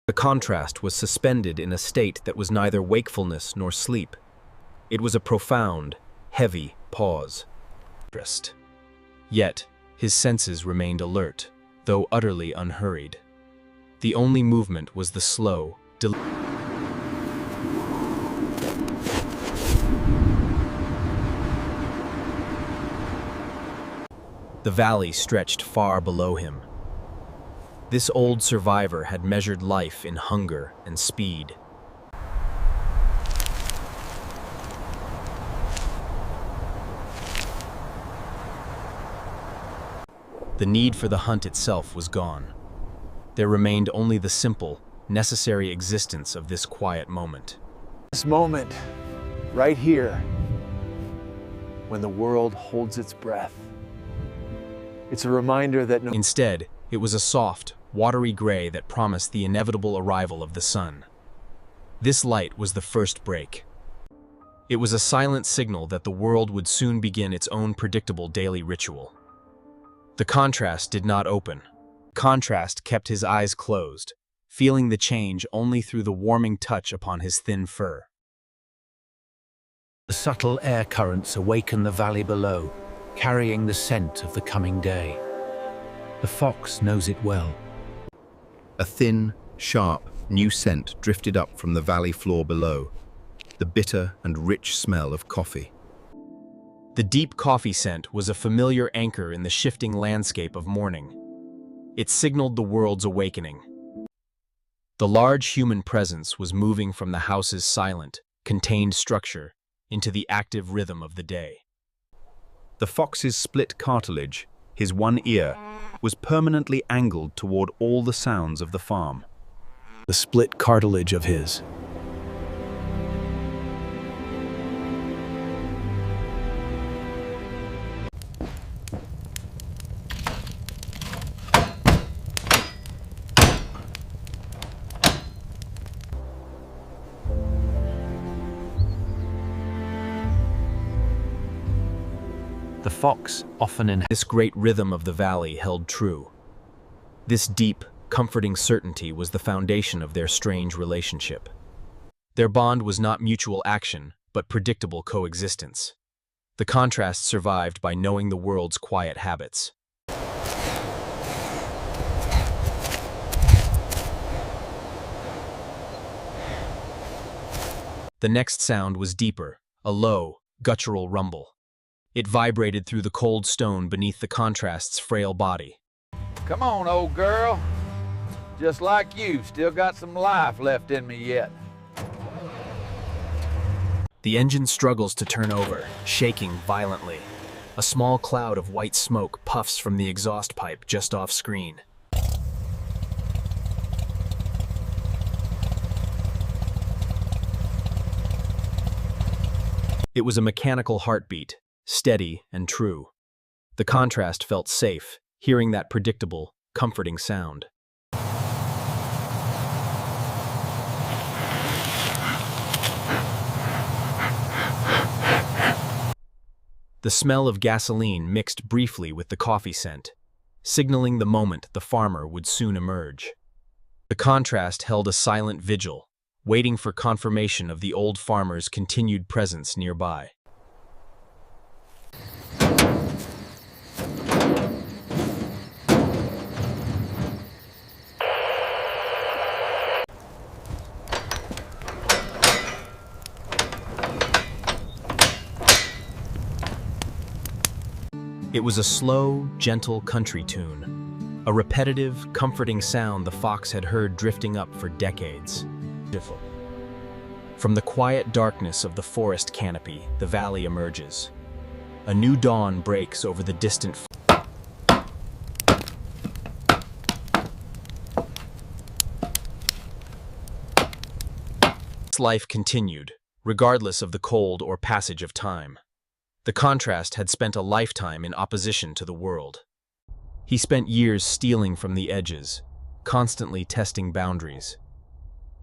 The contrast was suspended in a state that was neither wakefulness nor sleep. It was a profound, heavy pause. Yet, his senses remained alert, though utterly unhurried. The only movement was the slow, The valley stretched far below him. This old survivor had measured life in hunger and speed. The need for the hunt itself was gone. There remained only the simple, necessary existence of this quiet moment. This moment, right here, when the world holds its breath. It's a reminder that Instead, it was a soft, watery gray that promised the inevitable arrival of the sun. This light was the first break. It was a silent signal that the world would soon begin its own predictable daily ritual. The contrast did not open. Contrast kept his eyes closed, feeling the change only through the warming touch upon his thin fur. The subtle air currents awaken the valley below, carrying the scent of the coming day. The fox knows it well. A thin, sharp, new scent drifted up from the valley floor below, the bitter and rich smell of coffee. The deep coffee scent was a familiar anchor in the shifting landscape of morning. It signaled the world's awakening. The large human presence was moving from the house's silent, contained structure into the active rhythm of the day. The fox's split cartilage, his one ear, was permanently angled toward all the sounds of the farm. The split cartilage of his. The fox, often in This great rhythm of the valley held true. This deep, comforting certainty was the foundation of their strange relationship. Their bond was not mutual action, but predictable coexistence. The contrast survived by knowing the world's quiet habits. The next sound was deeper, a low, guttural rumble. It vibrated through the cold stone beneath the contrast's frail body. Come on, old girl. Just like you, still got some life left in me yet. The engine struggles to turn over, shaking violently. A small cloud of white smoke puffs from the exhaust pipe just off screen. It was a mechanical heartbeat, steady and true. The contrast felt safe, hearing that predictable, comforting sound. The smell of gasoline mixed briefly with the coffee scent, signaling the moment the farmer would soon emerge. The contrast held a silent vigil, waiting for confirmation of the old farmer's continued presence nearby. It was a slow, gentle country tune, a repetitive, comforting sound the fox had heard drifting up for decades. From the quiet darkness of the forest canopy, the valley emerges. A new dawn breaks over the distant life continued, regardless of the cold or passage of time. The contrast had spent a lifetime in opposition to the world. He spent years stealing from the edges, constantly testing boundaries.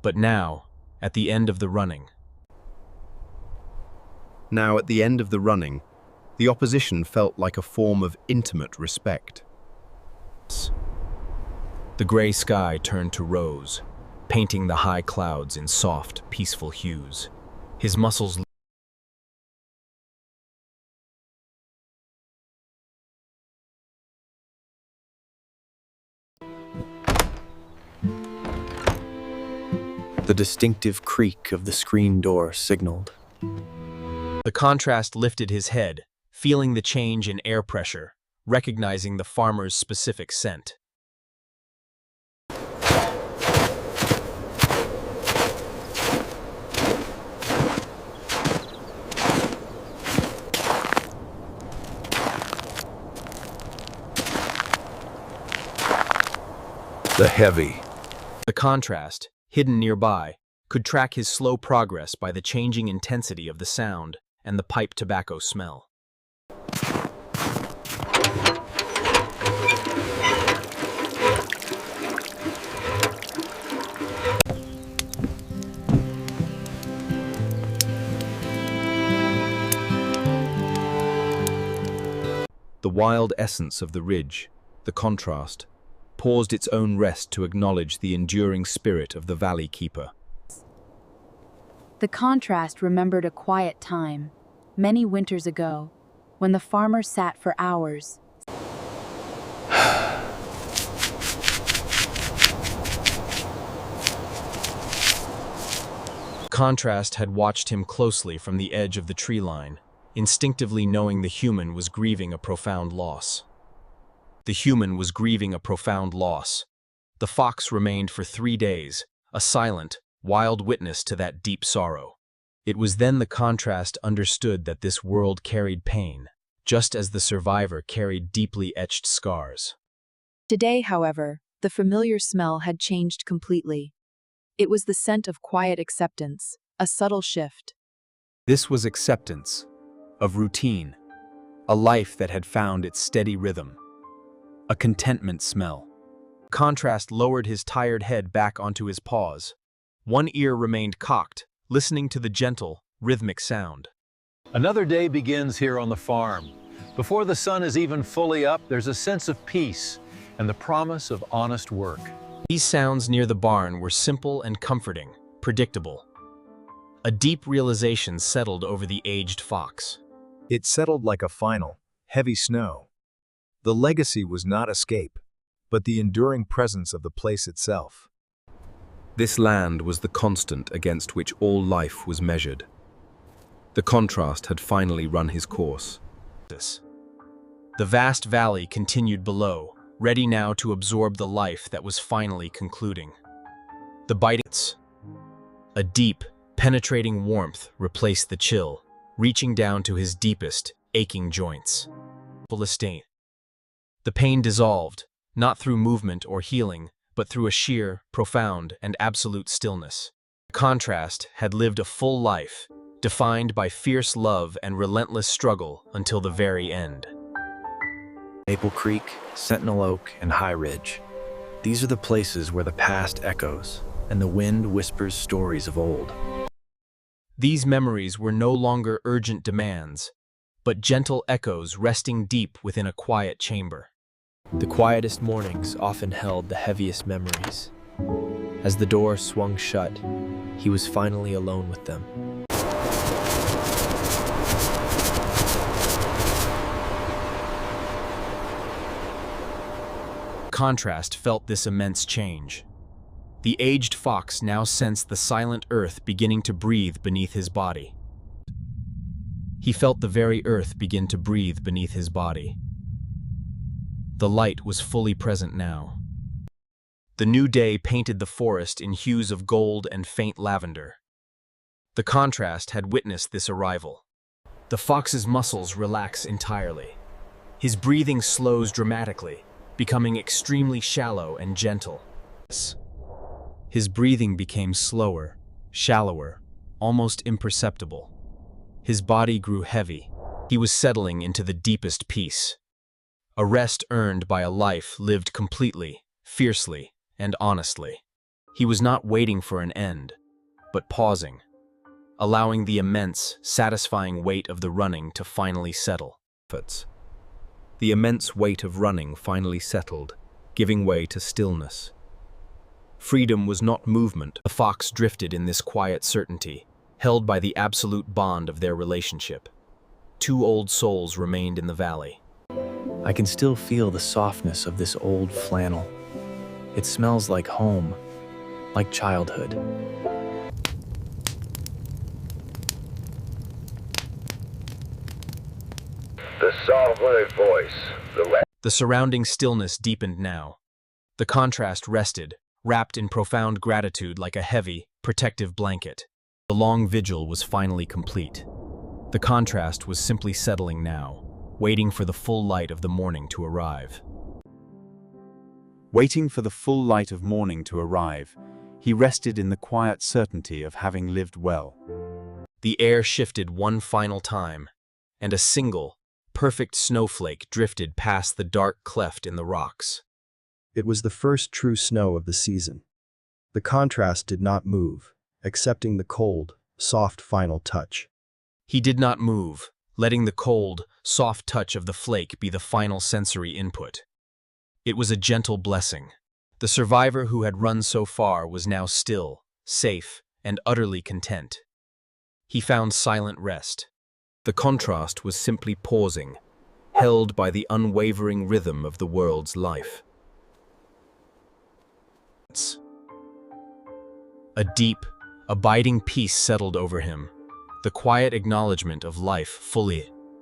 But now, at the end of the running, the opposition felt like a form of intimate respect. The gray sky turned to rose, painting the high clouds in soft, peaceful hues. His muscles The distinctive creak of the screen door signaled. The contrast lifted his head, feeling the change in air pressure, recognizing the farmer's specific scent. The heavy. The contrast, hidden nearby, could track his slow progress by the changing intensity of the sound and the pipe tobacco smell. The wild essence of the ridge, the contrast, paused its own rest to acknowledge the enduring spirit of the valley keeper. The contrast remembered a quiet time, many winters ago, when the farmer sat for hours. Contrast had watched him closely from the edge of the tree line, instinctively knowing the human was grieving a profound loss. The human was grieving a profound loss. The fox remained for 3 days, a silent, wild witness to that deep sorrow. It was then the contrast understood that this world carried pain, just as the survivor carried deeply etched scars. Today, however, the familiar smell had changed completely. It was the scent of quiet acceptance, a subtle shift. This was acceptance of routine, a life that had found its steady rhythm. A contentment smell. Contrast lowered his tired head back onto his paws. One ear remained cocked, listening to the gentle, rhythmic sound. Another day begins here on the farm. Before the sun is even fully up, there's a sense of peace and the promise of honest work. These sounds near the barn were simple and comforting, predictable. A deep realization settled over the aged fox. It settled like a final, heavy snow. The legacy was not escape, but the enduring presence of the place itself. This land was the constant against which all life was measured. The contrast had finally run his course. The vast valley continued below, ready now to absorb the life that was finally concluding. The biting, a deep, penetrating warmth replaced the chill, reaching down to his deepest, aching joints. The pain dissolved, not through movement or healing, but through a sheer, profound, and absolute stillness. The contrast had lived a full life, defined by fierce love and relentless struggle until the very end. Maple Creek, Sentinel Oak, and High Ridge. These are the places where the past echoes, and the wind whispers stories of old. These memories were no longer urgent demands, but gentle echoes resting deep within a quiet chamber. The quietest mornings often held the heaviest memories. As the door swung shut, he was finally alone with them. Contrast felt this immense change. The aged fox now sensed the silent earth beginning to breathe beneath his body. He felt the very earth begin to breathe beneath his body. The light was fully present now. The new day painted the forest in hues of gold and faint lavender. The contrast had witnessed this arrival. The fox's muscles relax entirely. His breathing slows dramatically, becoming extremely shallow and gentle. His breathing became slower, shallower, almost imperceptible. His body grew heavy. He was settling into the deepest peace. A rest earned by a life lived completely, fiercely, and honestly. He was not waiting for an end, but pausing, allowing the immense, satisfying weight of the running to finally settle. The immense weight of running finally settled, giving way to stillness. Freedom was not movement. The fox drifted in this quiet certainty, held by the absolute bond of their relationship. Two old souls remained in the valley. I can still feel the softness of this old flannel. It smells like home, like childhood. The sovereign voice. The surrounding stillness deepened now. The contrast rested, wrapped in profound gratitude like a heavy, protective blanket. The long vigil was finally complete. The contrast was simply settling now, waiting for the full light of the morning to arrive. Waiting for the full light of morning to arrive, he rested in the quiet certainty of having lived well. The air shifted one final time, and a single, perfect snowflake drifted past the dark cleft in the rocks. It was the first true snow of the season. The contrast did not move, accepting the cold, soft final touch. He did not move, letting the cold, soft touch of the flake be the final sensory input. It was a gentle blessing. The survivor who had run so far was now still, safe, and utterly content. He found silent rest. The contrast was simply pausing, held by the unwavering rhythm of the world's life. A deep, abiding peace settled over him, the quiet acknowledgement of life fully